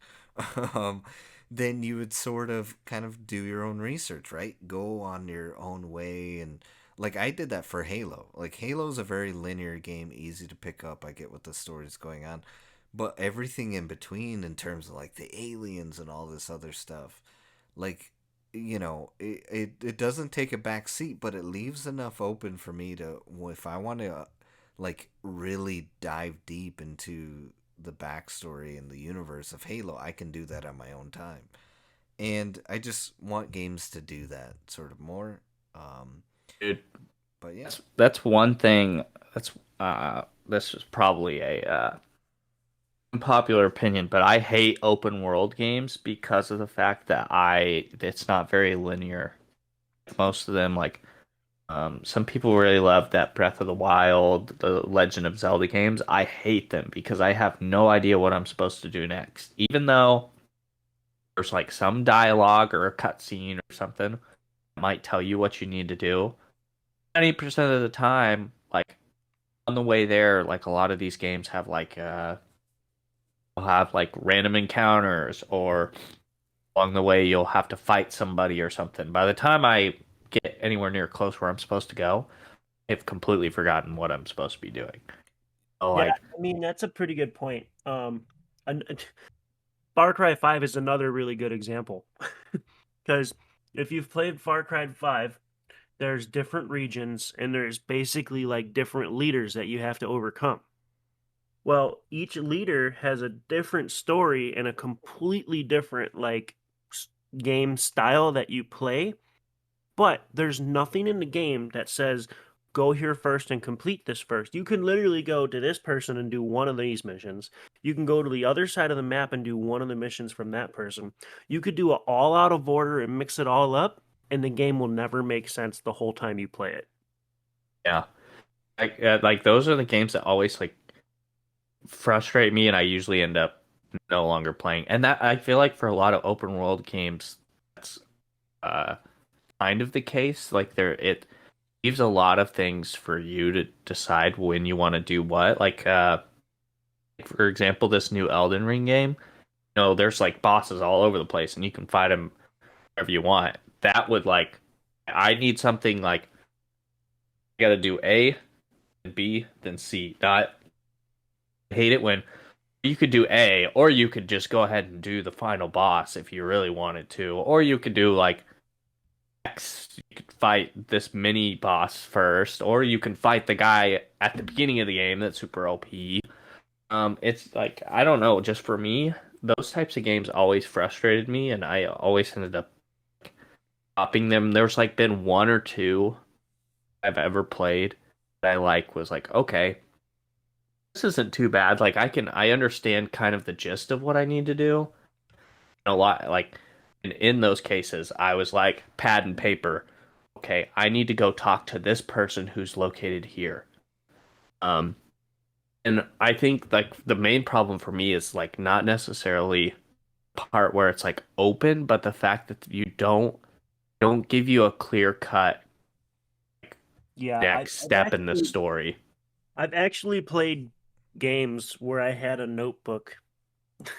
um, then you would sort of kind of do your own research, right? Go on your own way, and like I did that for Halo. Like Halo's a very linear game, easy to pick up. I get what the story's going on, but everything in between, in terms of like the aliens and all this other stuff, like, it doesn't take a back seat, but it leaves enough open for me to, if I want to like really dive deep into the backstory and the universe of Halo, I can do that on my own time. And I just want games to do that sort of more. Um, Dude, but yeah. that's one thing. That's this is probably a unpopular opinion, but I hate open world games because of the fact that it's not very linear. Most of them, like some people really love that Breath of the Wild, the Legend of Zelda games. I hate them because I have no idea what I'm supposed to do next. Even though there's like some dialogue or a cutscene or something that might tell you what you need to do. 90% of the time, like on the way there, like a lot of these games have like you'll have like random encounters, or along the way you'll have to fight somebody or something. By the time I get anywhere near close where I'm supposed to go, I've completely forgotten what I'm supposed to be doing. So Yeah, like, I mean that's a pretty good point. And Far Cry 5 is another really good example. Because if you've played Far Cry 5, there's different regions and there's basically like different leaders that you have to overcome. Well, each leader has a different story and a completely different game style that you play, but there's nothing in the game that says go here first and complete this first. You can literally go to this person and do one of these missions. You can go to the other side of the map and do one of the missions from that person. You could do it all out of order and mix it all up, and the game will never make sense the whole time you play it. yeah, like those are the games that always like frustrate me, and I usually end up no longer playing. And that I feel like for a lot of open world games, that's uh kind of the case. Like it leaves a lot of things for you to decide when you want to do what. Like for example, this new Elden Ring game, there's like bosses all over the place and you can fight them wherever you want. That would like I need something like I got to do A, then B, then C. Not I hate it when you could do A, or you could just go ahead and do the final boss if you really wanted to, or you could do like X, you could fight this mini boss first, or you can fight the guy at the beginning of the game that's super OP. It's like I don't know, just for me, those types of games always frustrated me, and I always ended up stopping them. There's like been one or two I've ever played that I like was like, okay, this isn't too bad. Like I understand kind of the gist of what I need to do. A lot like in those cases, I was like pad and paper. Okay, I need to go talk to this person who's located here. Um, and I think like the main problem for me is like not necessarily part where it's like open, but the fact that you don't give you a clear cut Yeah, next step in the story. I've actually played games where I had a notebook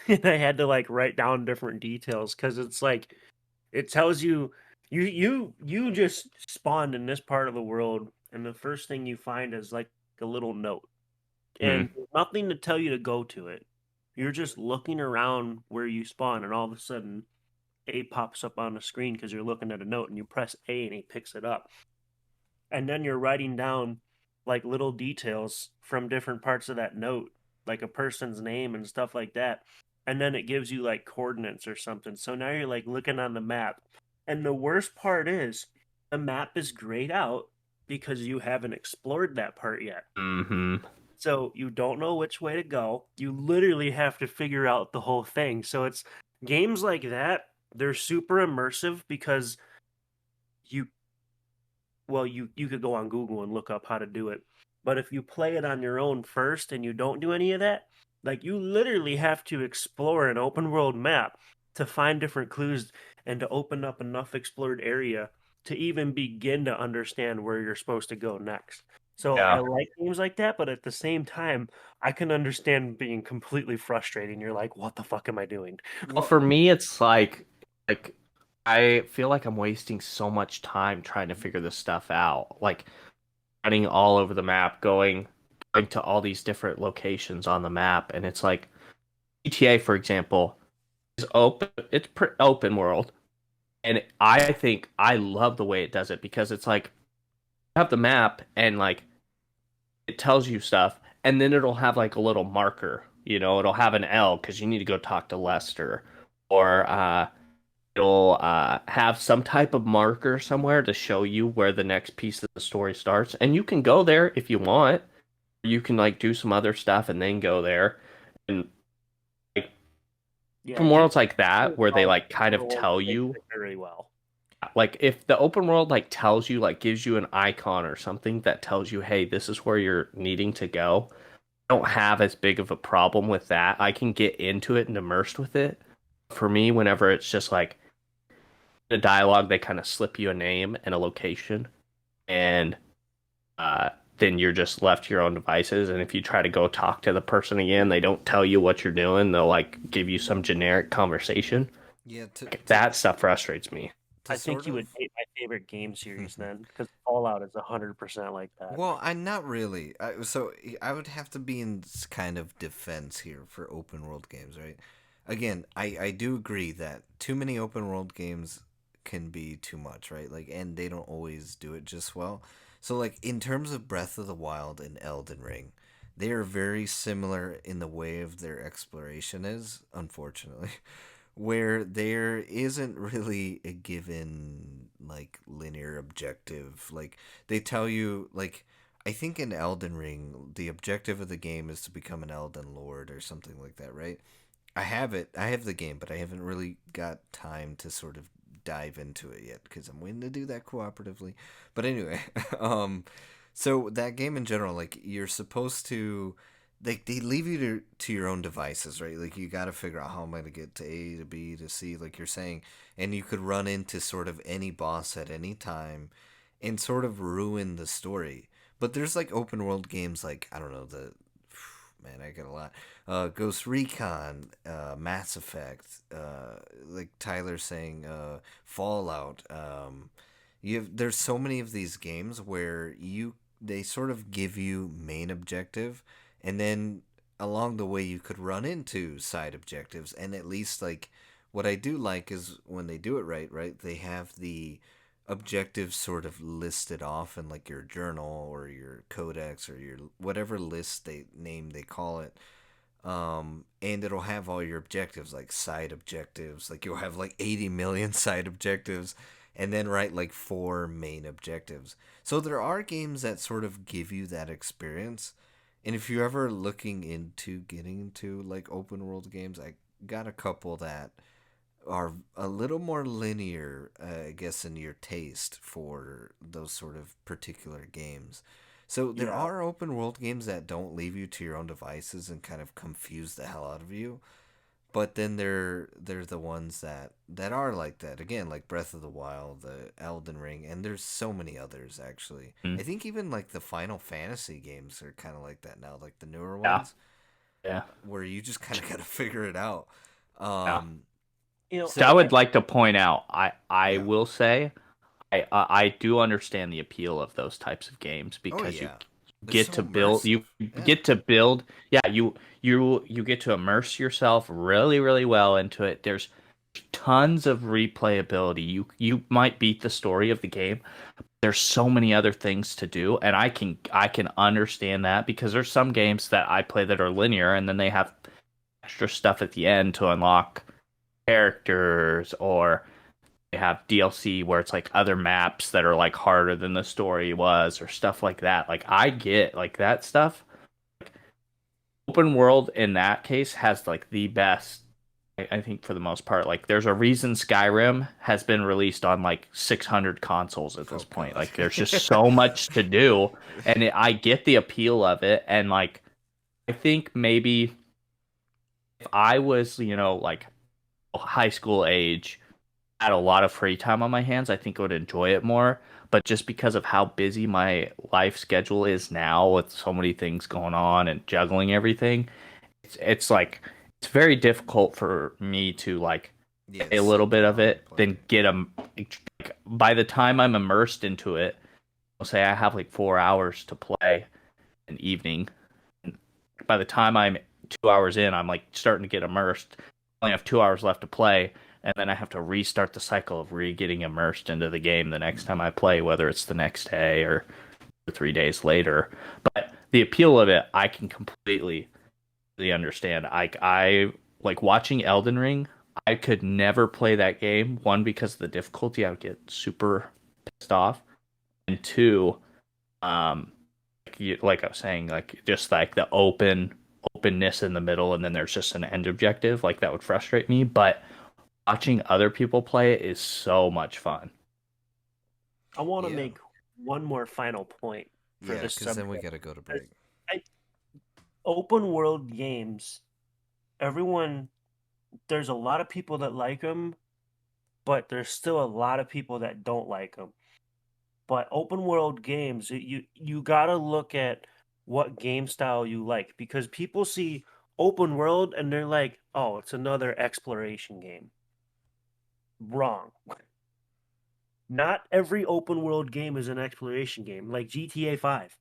and I had to like write down different details because it's like it tells you you just spawned in this part of the world and the first thing you find is like a little note and Hmm. there's nothing to tell you to go to it. You're just looking around where you spawn and all of a sudden A pops up on the screen because you're looking at a note, and you press A and he picks it up. And then you're writing down like little details from different parts of that note, like a person's name and stuff like that. And then it gives you like coordinates or something. So now you're like looking on the map. And the worst part is the map is grayed out because you haven't explored that part yet. Mm-hmm. So you don't know which way to go. You literally have to figure out the whole thing. So it's games like that, they're super immersive because you you could go on Google and look up how to do it. But if you play it on your own first and you don't do any of that, like you literally have to explore an open world map to find different clues and to open up enough explored area to even begin to understand where you're supposed to go next. So I Yeah. like games like that, but at the same time, I can understand being completely frustrating. You're like, what the fuck am I doing? Well, Well, for me, it's like I feel like I'm wasting so much time trying to figure this stuff out. Like running all over the map, going to all these different locations on the map, and it's like GTA, for example, is open. It's open world, and I think I love the way it does it because it's like you have the map and like it tells you stuff, and then it'll have like a little marker. It'll have an L because you need to go talk to Lester, or it'll have some type of marker somewhere to show you where the next piece of the story starts, and you can go there if you want. You can like do some other stuff and then go there. And like Yeah, from worlds like GTA that where they like kind of world tell makes you, it very well. like if the open world like tells you, like gives you an icon or something that tells you, hey, this is where you're needing to go. I don't have as big of a problem with that. I can get into it and immersed with it. For me, whenever it's just like the dialogue, they kind of slip you a name and a location, and uh, then you're just left to your own devices. And if you try to go talk to the person again, they don't tell you what you're doing. They'll like give you some generic conversation. yeah, Like, that stuff frustrates me. to I think sort you of. would hate my favorite game series then, because Fallout is 100% like that. Well, I'm not really. I would have to be in kind of defense here for open world games, right? Again, I do agree that too many open world games can be too much, right? Like, and they don't always do it just well. So, like, in terms of Breath of the Wild and Elden Ring, they are very similar in the way of their exploration is, unfortunately. Where there isn't really a given like linear objective. Like they tell you like I think in Elden Ring the objective of the game is to become an Elden Lord or something like that, right? I have it. I have the game, but I haven't really got time to sort of dive into it yet because I'm waiting to do that cooperatively. But anyway, so that game in general, like you're supposed to, like they leave you to your own devices, right? Like you got to figure out how am I to get to A to B to C, like you're saying, and you could run into sort of any boss at any time, and sort of ruin the story. But there's like open world games like I don't know the man, I get a lot. Ghost Recon, Mass Effect, like Tyler saying, Fallout. There's so many of these games where they sort of give you main objective, and then along the way you could run into side objectives, and at least like what I do like is when they do it right, right? They have the objectives sort of listed off in like your journal or your codex or your whatever list they call it, and it'll have all your objectives like side objectives, like you'll have like 80 million side objectives and then write like four main objectives. So there are games that sort of give you that experience, and if you're ever looking into getting into like open world games, I got a couple that are a little more linear, I guess, in your taste for those sort of particular games. So there Yeah, are open world games that don't leave you to your own devices and kind of confuse the hell out of you. But then they're the ones that are like that again, like Breath of the Wild, the Elden Ring, and there's so many others actually. Mm. I think even like the Final Fantasy games are kind of like that now, like the newer Yeah. ones, Yeah. where you just kind of got to figure it out. Yeah. Um, you know, So I so would like to point out, I yeah. will say, I do understand the appeal of those types of games Oh because you yeah. It's get so to build, immersive. you Yeah. get to build, yeah, you get to immerse yourself really, really well into it. tons of replayability. You might beat the story of the game. There's so many other things to do, and I can understand that because there's some games that I play that are linear, and then they have extra stuff at the end to unlock characters, or they have DLC where it's like other maps that are like harder than the story was, or stuff like that. Like I get like that stuff. Open world in that case has like the best, I think for the most part. Like there's a reason Skyrim has been released on like 600 consoles at this point. God. Like there's just so much to do, and I get the appeal of it. And like I think maybe if I was, like high school age, had a lot of free time on my hands, I think I would enjoy it more. But just because of how busy my life schedule is now with so many things going on and juggling everything, it's like it's very difficult for me to like Yeah, a little bit of it, play. then get them. Like, by the time I'm immersed into it, I'll say I have like 4 hours to play an evening. And by the time I'm 2 hours in, I'm like starting to get immersed. I only have 2 hours left to play, and then I have to restart the cycle of getting immersed into the game the next time I play, whether it's the next day or 3 days later. But the appeal of it, I can completely understand. I like watching Elden Ring. I could never play that game. One, because of the difficulty, I would get super pissed off, and two, um, like I was saying, like just like the openness in the middle, and then there's just an end objective. Like that would frustrate me. But watching other people play it is so much fun. I want to Yeah. make one more final point for Yeah, this because then we subject. got to go to break. Open world games, everyone, there's a lot of people that like them, but there's still a lot of people that don't like them. But open world games, you got to look at what game style you like, because people see open world and they're like, "Oh, it's another exploration game." Wrong. Not every open world game is an exploration game. Like GTA 5.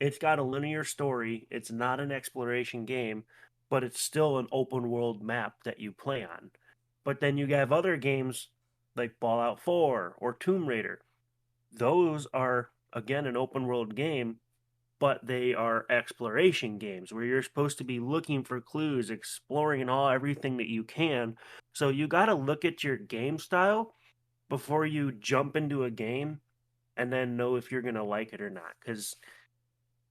It's got a linear story. It's not an exploration game, but it's still an open world map that you play on. But then you have other games like Fallout 4 or Tomb Raider. Those are, again, an open world game, but they are exploration games where you're supposed to be looking for clues, exploring everything that you can. So you got to look at your game style before you jump into a game and then know if you're going to like it or not. Because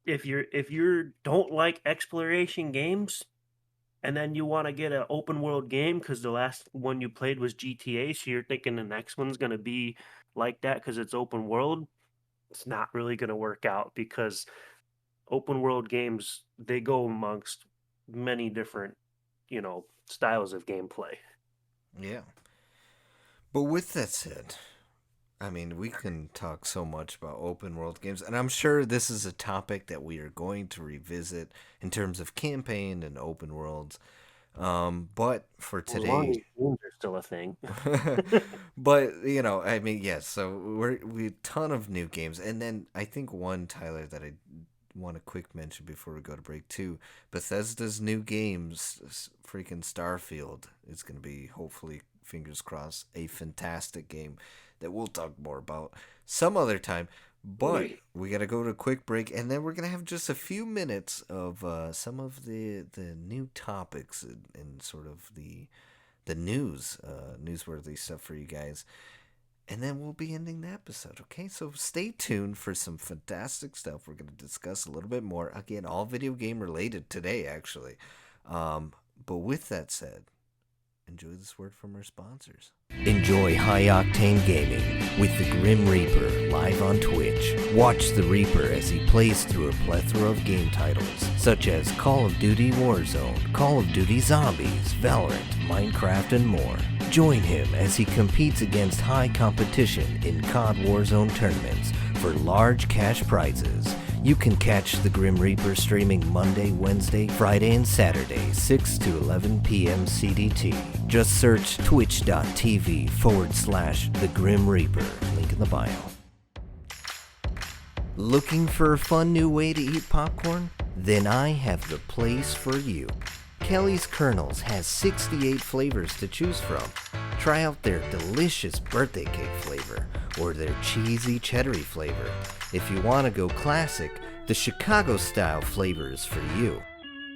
if you don't like exploration games and then you want to get an open world game because the last one you played was GTA, so you're thinking the next one's going to be like that because it's open world, it's not really going to work out, because open world games, they go amongst many different, styles of gameplay. Yeah. But with that said, I mean, we can talk so much about open world games, and I'm sure this is a topic that we are going to revisit in terms of campaign and open worlds. But for As long today, as games are still a thing. but I mean, yes. So we ton of new games, and then I think one, Tyler, that I want a quick mention before we go to break too. Bethesda's new games, freaking Starfield, is going to be, hopefully, fingers crossed, a fantastic game that we'll talk more about some other time. But we got to go to a quick break, and then we're going to have just a few minutes of some of the new topics and sort of the newsworthy stuff for you guys. And then we'll be ending the episode, okay? So stay tuned for some fantastic stuff. We're going to discuss a little bit more. Again, all video game related today, actually. But with that said, enjoy this word from our sponsors. Enjoy high-octane gaming with the Grim Reaper live on Twitch. Watch the Reaper as he plays through a plethora of game titles, such as Call of Duty Warzone, Call of Duty Zombies, Valorant, Minecraft, and more. Join him as he competes against high competition in COD Warzone tournaments for large cash prizes. You can catch the Grim Reaper streaming Monday, Wednesday, Friday, and Saturday, 6 to 11 p.m. CDT. Just search twitch.tv/The Grim Reaper. Link in the bio. Looking for a fun new way to eat popcorn? Then I have the place for you. Kelly's Kernels has 68 flavors to choose from. Try out their delicious birthday cake flavor or their cheesy cheddary flavor. If you want to go classic, the Chicago style flavor is for you.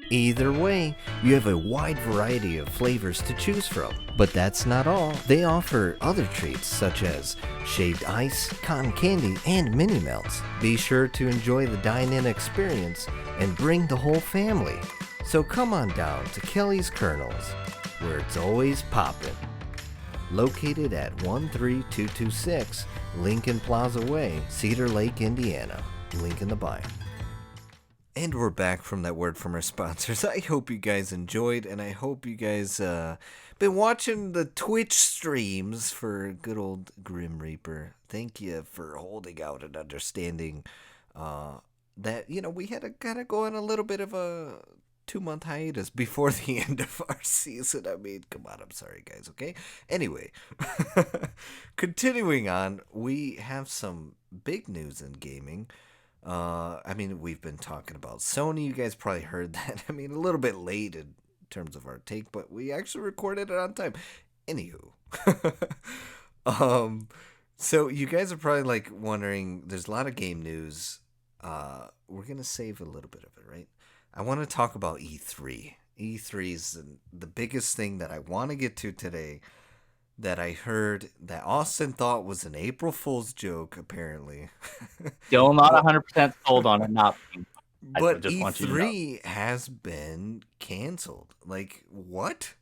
Either way, you have a wide variety of flavors to choose from. But that's not all. They offer other treats such as shaved ice, cotton candy, and mini melts. Be sure to enjoy the dine-in experience and bring the whole family. So come on down to Kelly's Kernels, where it's always poppin'. Located at 13226 Lincoln Plaza Way, Cedar Lake, Indiana. Link in the bio. And we're back from that word from our sponsors. I hope you guys enjoyed, and I hope you guys been watching the Twitch streams for good old Grim Reaper. Thank you for holding out and understanding that, we had to kind of go on a little bit of a 2-month hiatus before the end of our season. I mean, come on, I'm sorry, guys, okay? Anyway, continuing on, we have some big news in gaming. We've been talking about Sony. You guys probably heard that. A little bit late in terms of our take, but we actually recorded it on time. Anywho. So you guys are probably wondering, there's a lot of game news. We're going to save a little bit of it, right? I want to talk about E3. E3 is the biggest thing that I want to get to today, that I heard that Austin thought was an April Fool's joke, apparently. Still not 100% sold on it not being. But E3 has been canceled. What?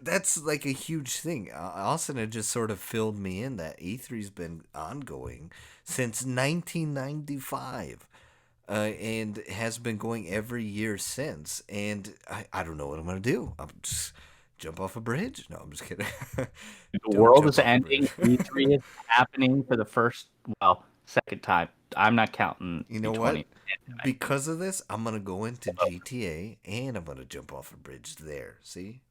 That's a huge thing. Austin had just sort of filled me in that E3's been ongoing since 1995. And has been going every year since. And I don't know what I'm going to do. I'm just jump off a bridge? No, I'm just kidding. The world is ending. E3 is happening for the second time. I'm not counting. You know what? Because of this, I'm going to go into GTA and I'm going to jump off a bridge there. See?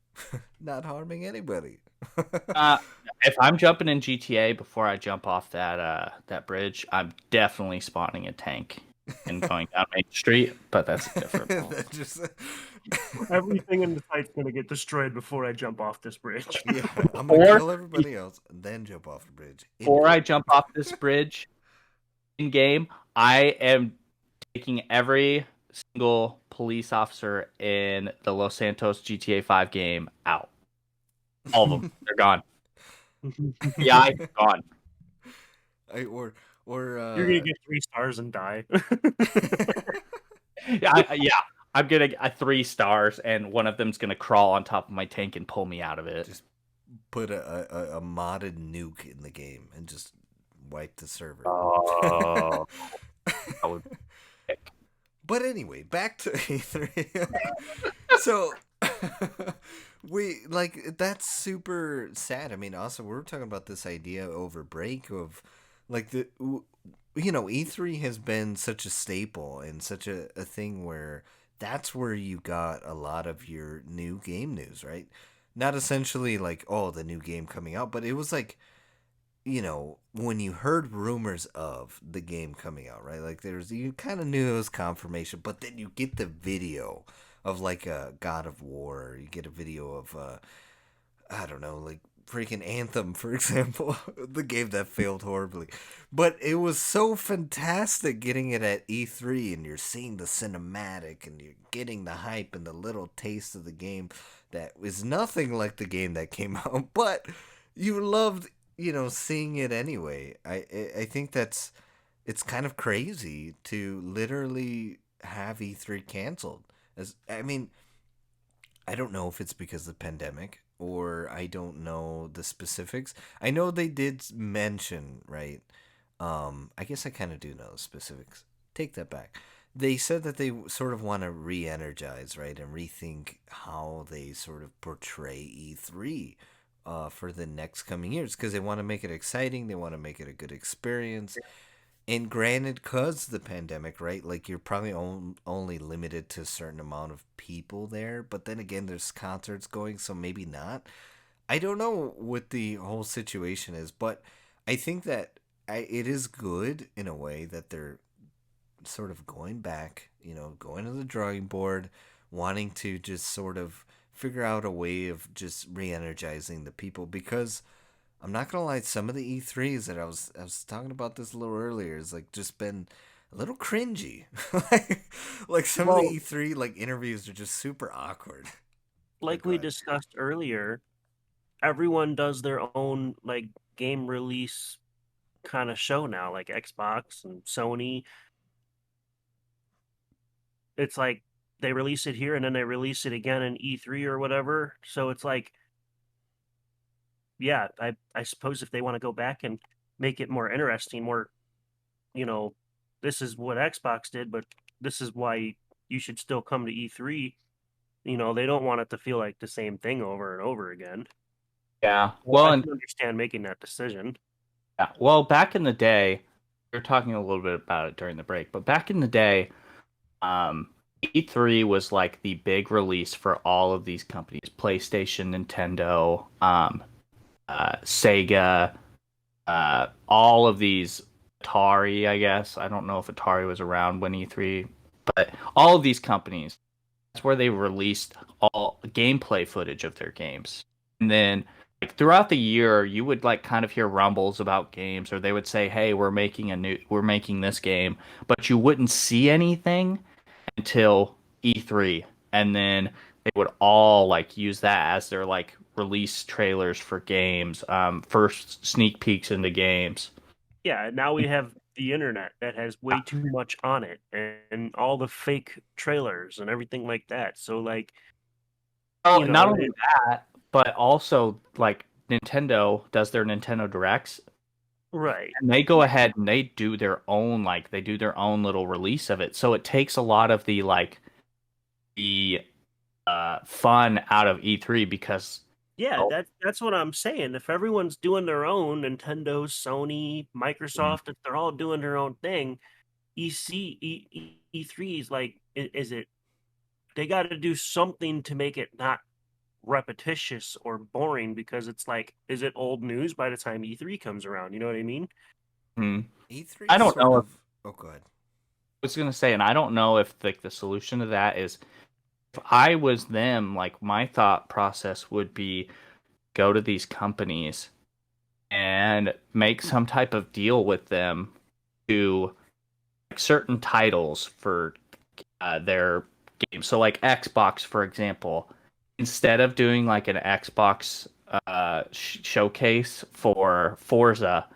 Not harming anybody. If I'm jumping in GTA before I jump off that bridge, I'm definitely spawning a tank and going down Main Street, but that's a different point. Everything in the site's going to get destroyed before I jump off this bridge. Yeah, I'm going to kill everybody else and then jump off the bridge. Before I jump off this bridge in game, I am taking every single police officer in the Los Santos GTA 5 game out. All of them. They're gone. Yeah, gone. Or you're going to get 3 stars and die. Yeah. I'm gonna get 3 stars, and one of them's gonna crawl on top of my tank and pull me out of it. Just put a modded nuke in the game and just wipe the server. Oh, that would. But anyway, back to E3. So that's super sad. Also we were talking about this idea over break of E3 has been such a staple and such a thing where that's where you got a lot of your new game news, right? Not essentially the new game coming out, but it was when you heard rumors of the game coming out, right? You kind of knew it was confirmation, but then you get the video of a God of War, or you get a video of I don't know, freaking Anthem, for example, the game that failed horribly. But it was so fantastic getting it at E3, and you're seeing the cinematic, and you're getting the hype and the little taste of the game that is nothing like the game that came out, but you loved, seeing it anyway. I think it's kind of crazy to literally have E3 canceled. I don't know if it's because of the pandemic, or I don't know the specifics. I know they did mention, right? I guess I kind of do know the specifics. Take that back. They said that they sort of want to re-energize, right, and rethink how they sort of portray E3 for the next coming years, because they want to make it exciting. They want to make it a good experience. And granted, because the pandemic, right, you're probably only limited to a certain amount of people there. But then again, there's concerts going, so maybe not. I don't know what the whole situation is, but I think that it is good in a way that they're sort of going back, going to the drawing board wanting to just sort of figure out a way of just re-energizing the people because I'm not gonna lie, some of the E3s that I was talking about this a little earlier is like just been a little cringy. like some of the Well, E3 like interviews are just super awkward. But like go we ahead. discussed earlier, everyone does their own like game release kind of show now, like Xbox and Sony. It's like they release it here and then they release it again in E3 or whatever. So it's like, yeah, I suppose if they want to go back and make it more interesting, more, you know, this is what Xbox did, but this is why you should still come to E3. They don't want it to feel like the same thing over and over again. Yeah. Well, Well, I and can understand making that decision. yeah, well, back in the day, we were talking a little bit about it during the break, but back in the day, um, E3 was like the big release for all of these companies: PlayStation, Nintendo, Sega, all of these, Atari, I guess. I don't know if Atari was around when E3, but all of these companies, that's where they released all gameplay footage of their games. And then like throughout the year, you would like kind of hear rumbles about games, or they would say, "Hey, we're making this game," but you wouldn't see anything until E3, and then they would all like use that as their like release trailers for games, first sneak peeks into games. Yeah, now we have the internet that has way too much on it and all the fake trailers and everything like that. So like, Oh, you not know, only that, but also like Nintendo does their Nintendo Directs, right. and they go ahead and they do their own they do their own little release of it. So it takes a lot of the fun out of E3 because Yeah, oh, that's what I'm saying. If everyone's doing their own, Nintendo, Sony, Microsoft, if they're all doing their own thing, E3 is like, is it? They got to do something to make it not repetitious or boring because it's like, is it old news by the time E3 comes around? You know what I mean? hmm. E3 I don't sort know if of. Oh, go ahead. I was gonna say, and I don't know if like the solution to that is if I was them, like my thought process would be go to these companies and make some type of deal with them to like, certain titles for their games. So like Xbox, for example, instead of doing like an Xbox showcase for Forza,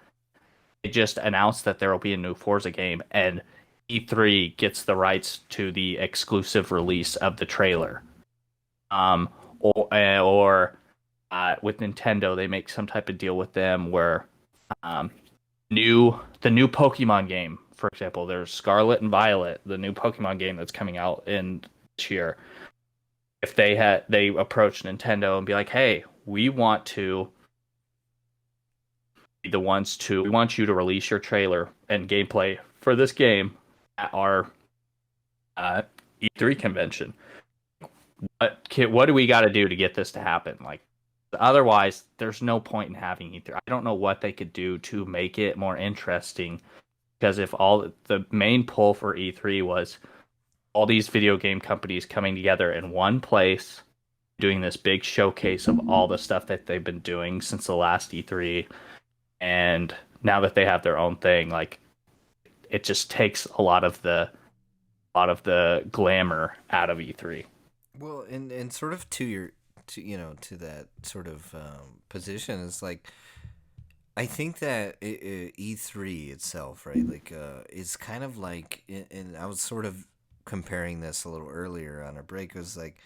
they just announced that there will be a new Forza game, and E3 gets the rights to the exclusive release of the trailer. Um, or with Nintendo, they make some type of deal with them where um, the new Pokemon game, for example, there's Scarlet and Violet, the new Pokemon game that's coming out in this year. If they approach Nintendo and be like, "Hey, we want you to release your trailer and gameplay for this game at our E3 convention. What do we got to do to get this to happen?" Like, otherwise, there's no point in having E3. I don't know what they could do to make it more interesting because if all the main pull for E3 was all these video game companies coming together in one place, doing this big showcase of all the stuff that they've been doing since the last E3, and now that they have their own thing, like it just takes a lot of the glamour out of E3. Well, and sort of to your to to that sort of position is like I think that E3 itself, right? Like, is kind of like, and I was sort of comparing this a little earlier on our break. It was like,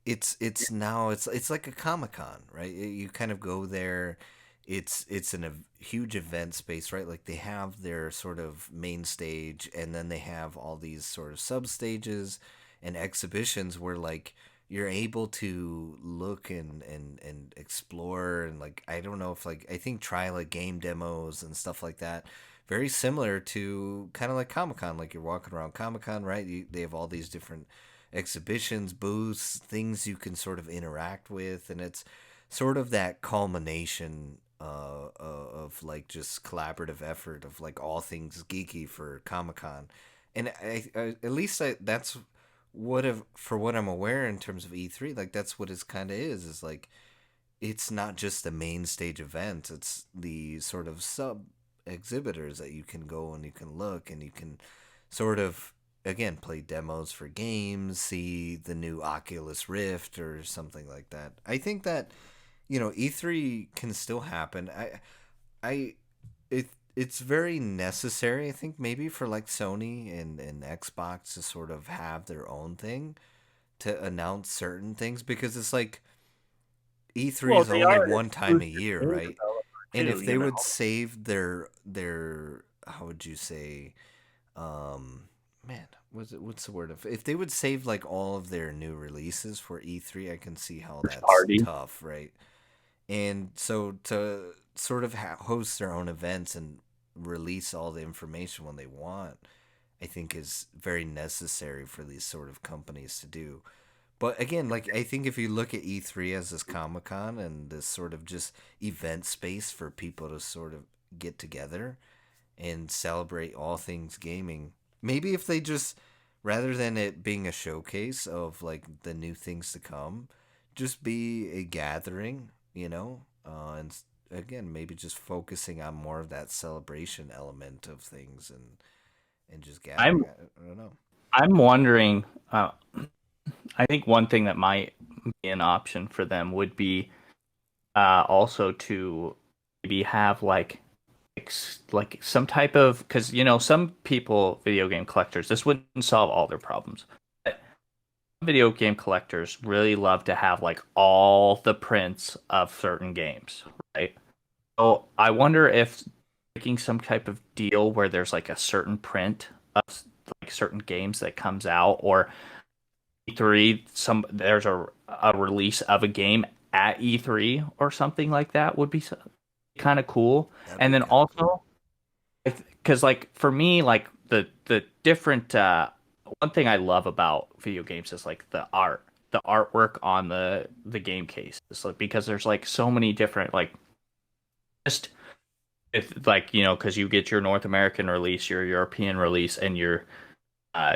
it's now it's like a Comic Con, right? You kind of go there. It's in a huge event space, right? Like they have their sort of main stage, and then they have all these sort of sub stages and exhibitions where like you're able to look and explore and like I don't know if like I think try like game demos and stuff like that. Very similar to kind of like Comic Con, like you're walking around Comic Con, right? They have all these different exhibitions, booths, things you can sort of interact with, and it's sort of that culmination of like just collaborative effort of like all things geeky for Comic Con, and at least that's for what I'm aware in terms of E3, like that's what it's kind of is like it's not just the main stage event, it's the sort of sub exhibitors that you can go and you can look and you can sort of again play demos for games, see the new Oculus Rift or something like that. I think that E3 can still happen. I it it's very necessary, I think, maybe for like Sony and Xbox to sort of have their own thing to announce certain things because it's like E3 Well, is they only are an one time a exclusive year, game right? developer And too, if they you know. would save their how would you say um man, what's the word? If they would save like all of their new releases for E3, I can see how First that's party. tough, right? And so to sort of host their own events and release all the information when they want, I think is very necessary for these sort of companies to do. But again, like I think if you look at E3 as this Comic Con and this sort of just event space for people to sort of get together and celebrate all things gaming, maybe if they just rather than it being a showcase of like the new things to come, just be a gathering, and again maybe just focusing on more of that celebration element of things and just gathering. I'm I don't know. I'm wondering. I think one thing that might be an option for them would be also to maybe have like some type of because some people, video game collectors, this wouldn't solve all their problems. But video game collectors really love to have like all the prints of certain games, right? So I wonder if making some type of deal where there's like a certain print of like certain games that comes out, or E3, there's a release of a game at E3 or something like that would be kind of cool. That'd And be then kind of cool. also, because like for me, like the different one thing I love about video games is like the artwork on the game cases, like because there's like so many different like just if like because you get your North American release, your European release, and your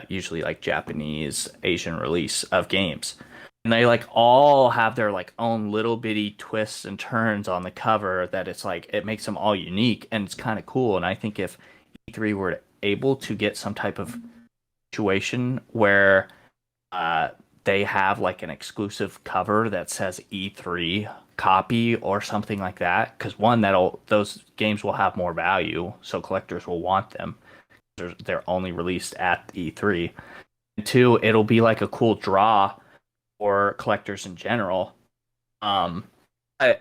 usually like Japanese, Asian release of games. And they like all have their like own little bitty twists and turns on the cover that it's like it makes them all unique and it's kind of cool. And I think if E3 were able to get some type of situation where uh they have like an exclusive cover that says E3 copy or something like that, because one, that'll those games will have more value, so collectors will want them. They're only released at E3. And two, it'll be like a cool draw for collectors in general. Um, I,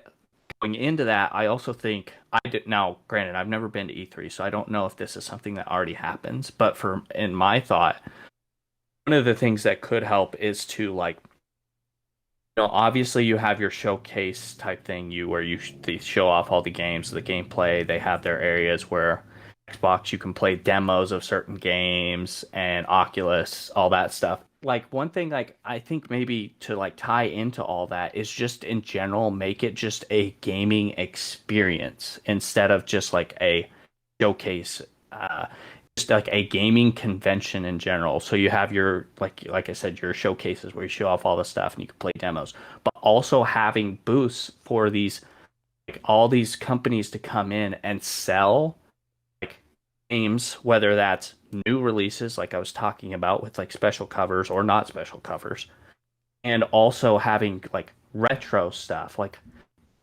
Going into that, I also think I did now. Granted, I've never been to E3, so I don't know if this is something that already happens. But for in my thought, one of the things that could help is to like obviously you have your showcase type thing, where they show off all the games, the gameplay. They have their areas where Xbox you can play demos of certain games and Oculus, all that stuff. Like one thing, like I think maybe to like tie into all that is just in general make it just a gaming experience instead of just like a showcase. Just like a gaming convention in general. So you have your like I said, your showcases where you show off all the stuff and you can play demos, but also having booths for these like all these companies to come in and sell like games, whether that's new releases like I was talking about with like special covers or not special covers, and also having like retro stuff. Like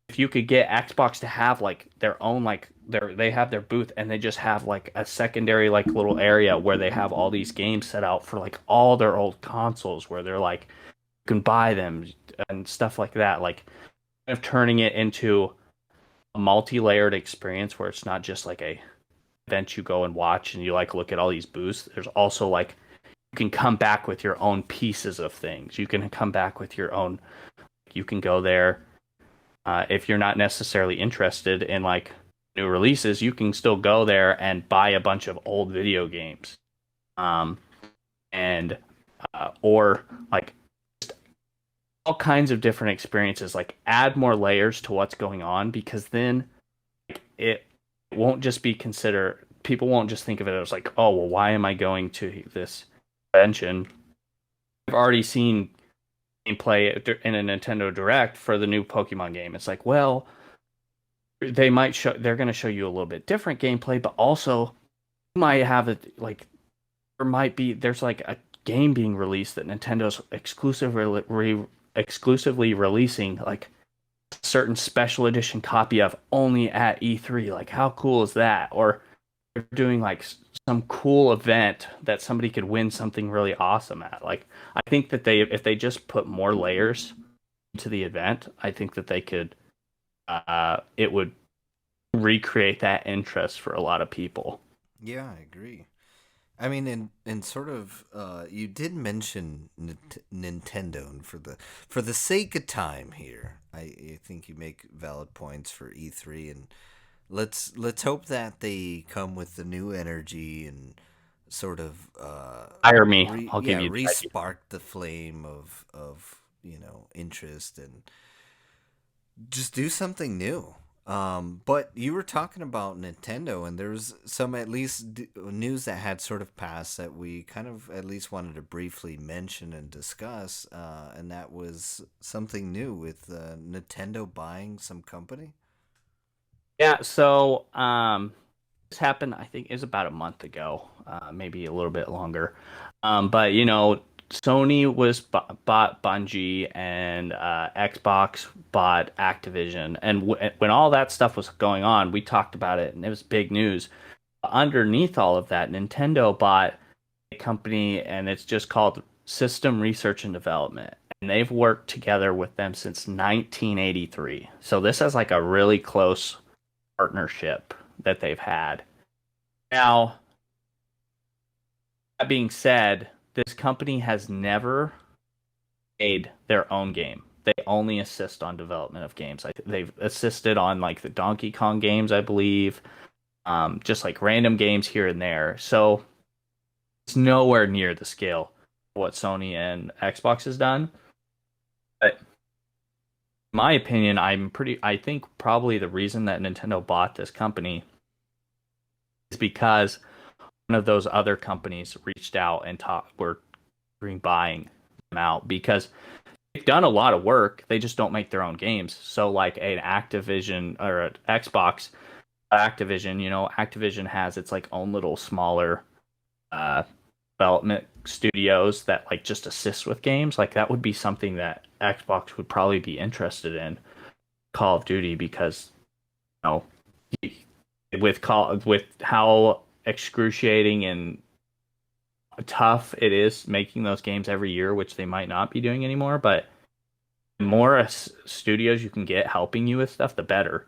if you could get Xbox to have like their own they have their booth and they just have like a secondary like little area where they have all these games set out for like all their old consoles where they're like you can buy them and stuff like that, like kind of turning it into a multi-layered experience where it's not just like a event you go and watch and you like look at all these booths. There's also like you can come back with your own pieces of things. You can come back with your own, you can go there if you're not necessarily interested in like new releases, you can still go there and buy a bunch of old video games, um, and or like all kinds of different experiences. Like add more layers to what's going on because then like, it won't just be considered. People won't just think of it as like, oh well, why am I going to this convention? I've already seen gameplay in a Nintendo Direct for the new Pokemon game. It's like, well, they're going to show you a little bit different gameplay, but also you might have it like there's like a game being released that Nintendo's exclusively releasing like a certain special edition copy of only at E3. Like how cool is that? Or they're doing like some cool event that somebody could win something really awesome at. Like I think that if they just put more layers into the event, I think that they could it would recreate that interest for a lot of people. Yeah, I agree. I mean, in sort of, you did mention Nintendo, and for the sake of time here, I think you make valid points for E3, and let's hope that they come with the new energy and sort of Hire me. I'll give you the idea. re-spark the flame of interest and just do something new. But you were talking about Nintendo, and there's some at least news that had sort of passed that we kind of at least wanted to briefly mention and discuss, and that was something new with Nintendo buying some company. Yeah, so this happened, I think, is about a month ago, maybe a little bit longer. But Sony bought Bungie, and Xbox bought Activision, and when all that stuff was going on, we talked about it, and it was big news. Underneath all of that, Nintendo bought a company, and it's just called System Research and Development. And they've worked together with them since 1983. So this is like a really close partnership that they've had. Now, that being said, this company has never made their own game. They only assist on development of games. They've assisted on like the Donkey Kong games, I believe, just like random games here and there. So it's nowhere near the scale of what Sony and Xbox has done. But in my opinion, I think probably the reason that Nintendo bought this company is because one of those other companies reached out and were buying them out because they've done a lot of work. They just don't make their own games. So like an Activision or an Xbox Activision, Activision has its like own little smaller uh, development studios that like just assist with games. Like that would be something that Xbox would probably be interested in Call of Duty because you know with how excruciating and tough it is making those games every year, which they might not be doing anymore. But the more studios you can get helping you with stuff, the better.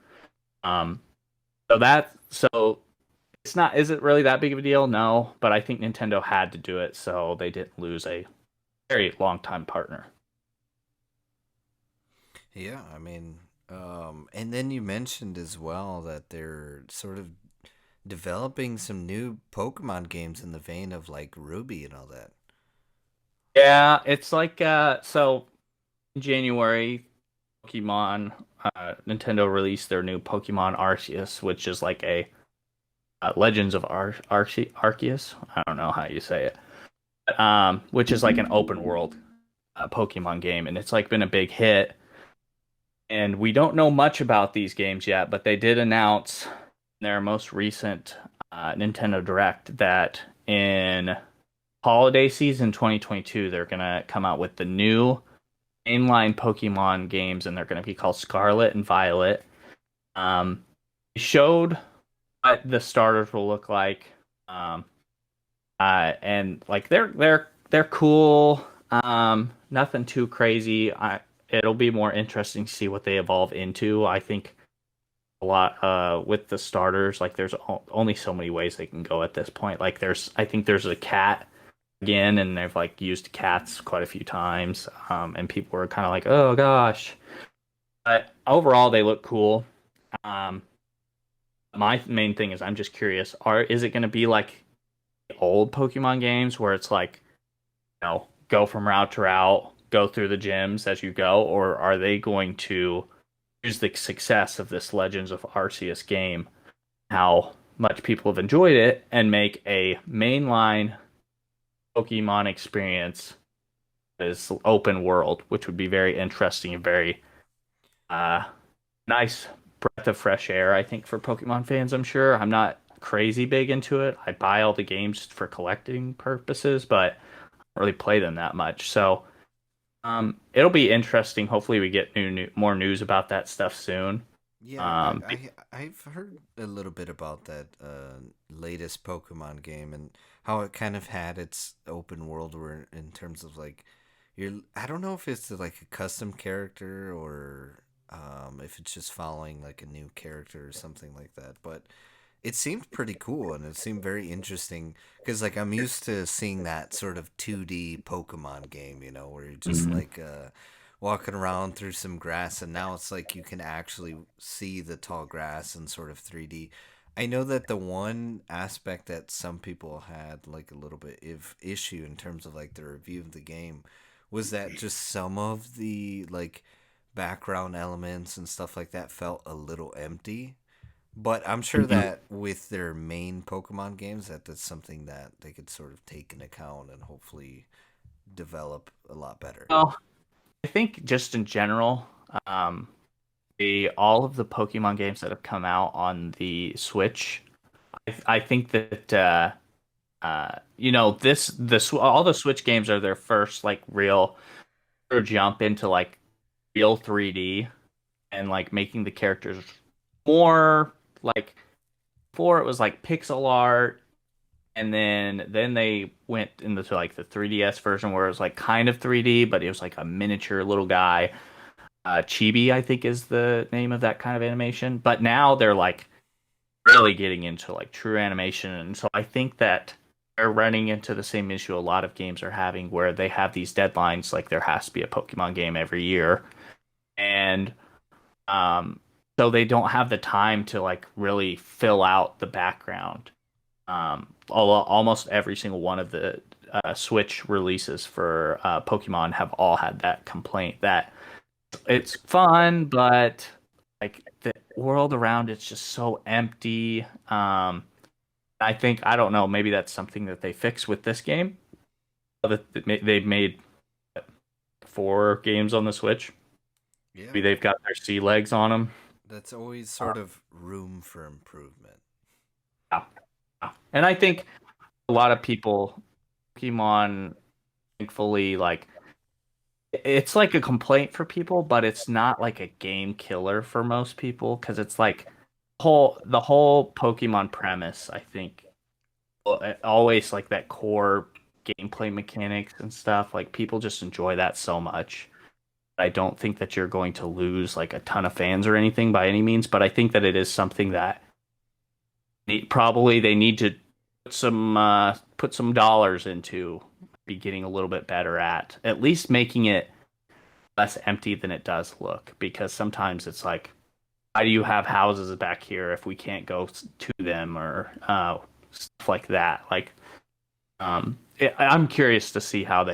Um, so it's not is it really that big of a deal? No, but I think Nintendo had to do it so they didn't lose a very long time partner. Yeah, I mean, and then you mentioned as well that they're sort of developing some new Pokemon games in the vein of like Ruby and all that. Yeah, it's like so in January, Pokemon Nintendo released their new Pokemon Arceus, which is like a Legends of Arceus. I don't know how you say it. Which is like an open world Pokemon game, and it's like been a big hit. And we don't know much about these games yet, but they did announce in their most recent Nintendo Direct that in holiday season 2022, they're gonna come out with the new mainline Pokemon games, and they're gonna be called Scarlet and Violet. They showed what the starters will look like. Um, and like they're cool. Nothing too crazy. It'll be more interesting to see what they evolve into. I think a lot with the starters, like there's only so many ways they can go at this point. Like I think there's a cat again, and they've like used cats quite a few times. And people were kind of like, oh gosh. But overall, they look cool. Um, my main thing is I'm just curious: is it going to be like old Pokemon games where it's like, go from route to route, go through the gyms as you go, or are they going to use the success of this Legends of Arceus game, how much people have enjoyed it, and make a mainline Pokemon experience is open world, which would be very interesting and very uh, nice breath of fresh air, I think, for Pokemon fans, I'm sure. I'm not crazy big into it. I buy all the games for collecting purposes, but I don't really play them that much. So it'll be interesting. Hopefully we get more news about that stuff soon. Yeah, Um, I've heard a little bit about that latest Pokemon game and how it kind of had its open world where in terms of like you're I don't know if it's like a custom character or if it's just following like a new character or something like that, but it seemed pretty cool and it seemed very interesting because like I'm used to seeing that sort of 2D Pokemon game, where you're just mhm. like walking around through some grass and now it's like you can actually see the tall grass in sort of 3D. I know that the one aspect that some people had like a little bit of issue in terms of like the review of the game was that just some of the like background elements and stuff like that felt a little empty, but I'm sure Mhm. that with their main Pokemon games, that's something that they could sort of take into account and hopefully develop a lot better. Well, I think just in general, um, the all of the Pokemon games that have come out on the Switch, I think that all the Switch games are their first like real jump into like real 3D and like making the characters more like before it was like pixel art, and then they went into like the 3DS version where it was like kind of 3D but it was like a miniature little guy. Chibi, I think, is the name of that kind of animation, but now they're like really getting into like true animation, and so I think that they're running into the same issue a lot of games are having where they have these deadlines, like there has to be a Pokemon game every year, and um so they don't have the time to like really fill out the background. Almost every single one of the Switch releases for Pokemon have all had that complaint that it's fun, but like the world around it's just so empty. I think I don't know, maybe that's something that they fix with this game. They've made 4 games on the Switch. Yeah, Maybe they've got their sea legs on them. that's always sort of room for improvement. Yeah. And I think a lot of people, Pokemon, thankfully, like it's like a complaint for people, but it's not like a game killer for most people because it's like the whole Pokemon premise, I think, always like that core gameplay mechanics and stuff. Like people just enjoy that so much. I don't think that you're going to lose like a ton of fans or anything by any means, but I think that it is something that probably they need to put some dollars into be getting a little bit better at least making it less empty than it does look, because sometimes it's like, why do you have houses back here if we can't go to them, or stuff like that. Like I'm curious to see how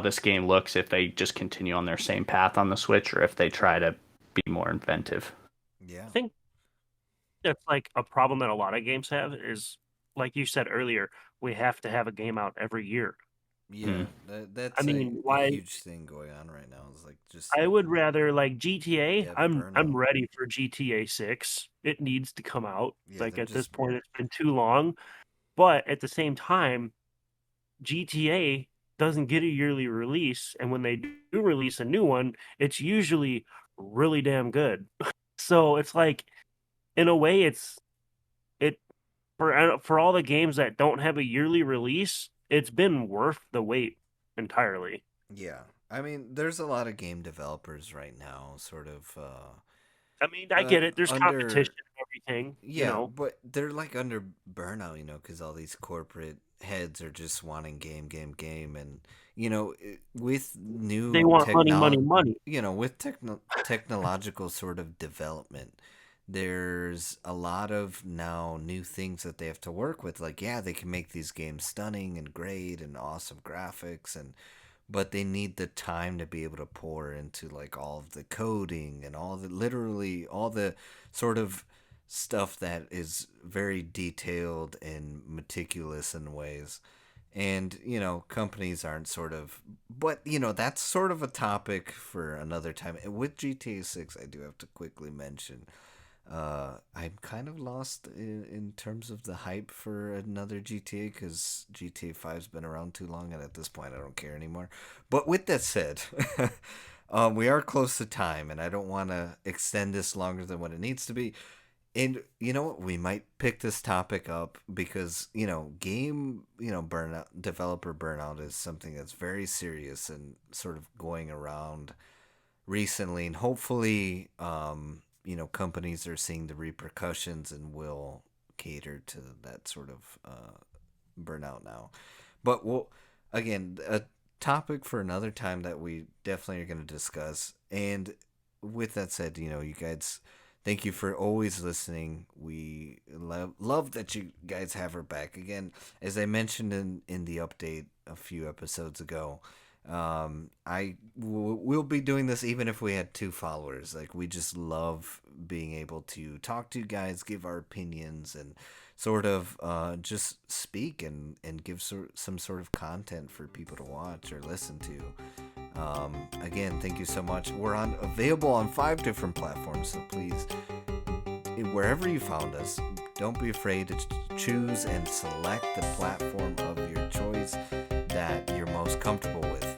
this game looks if they just continue on their same path on the Switch or if they try to be more inventive. Yeah, I think that's like a problem that a lot of games have is, like you said earlier, we have to have a game out every year. yeah, Mm. I that's mean, a why? huge thing going on right now. It's like just I would rather like GTA. dev I'm burnout. ready for GTA 6. It needs to come out. Yeah, Like they're at this just point it's been too long, but at the same time, GTA doesn't get a yearly release, and when they do release a new one, it's usually really damn good. So it's like in a way it for all the games that don't have a yearly release, it's been worth the wait entirely. yeah. I mean, there's a lot of game developers right now, sort of I mean, I get it. There's competition under. and everything, you Yeah, know. but they're like under burnout, because all these corporate heads are just wanting game, game, game, and with They new want money, money, money. with technological sort of development, there's a lot of now new things that they have to work with. Like, yeah, they can make these games stunning and great and awesome graphics, and but they need the time to be able to pour into like all of the coding and all the literally all the sort of stuff that is very detailed and meticulous in ways. And, companies aren't sort of, but, that's sort of a topic for another time. And with GTA 6, I do have to quickly mention, I'm kind of lost in terms of the hype for another GTA because GTA 5's been around too long, and at this point, I don't care anymore. But with that said, we are close to time, and I don't want to extend this longer than what it needs to be. And you know what? We might pick this topic up because, burnout, developer burnout is something that's very serious and sort of going around recently. And hopefully, companies are seeing the repercussions and will cater to that sort of burnout now. But again, a topic for another time that we definitely are going to discuss. And with that said, you guys, thank you for always listening. We love that you guys have her back again. As I mentioned in the update a few episodes ago, we'll be doing this even if we had 2 followers. Like, we just love being able to talk to you guys, give our opinions, and sort of just speak and give some sort of content for people to watch or listen to. Again, thank you so much. We're available on 5 different platforms, so please, wherever you found us, don't be afraid to choose and select the platform of your choice that you're most comfortable with.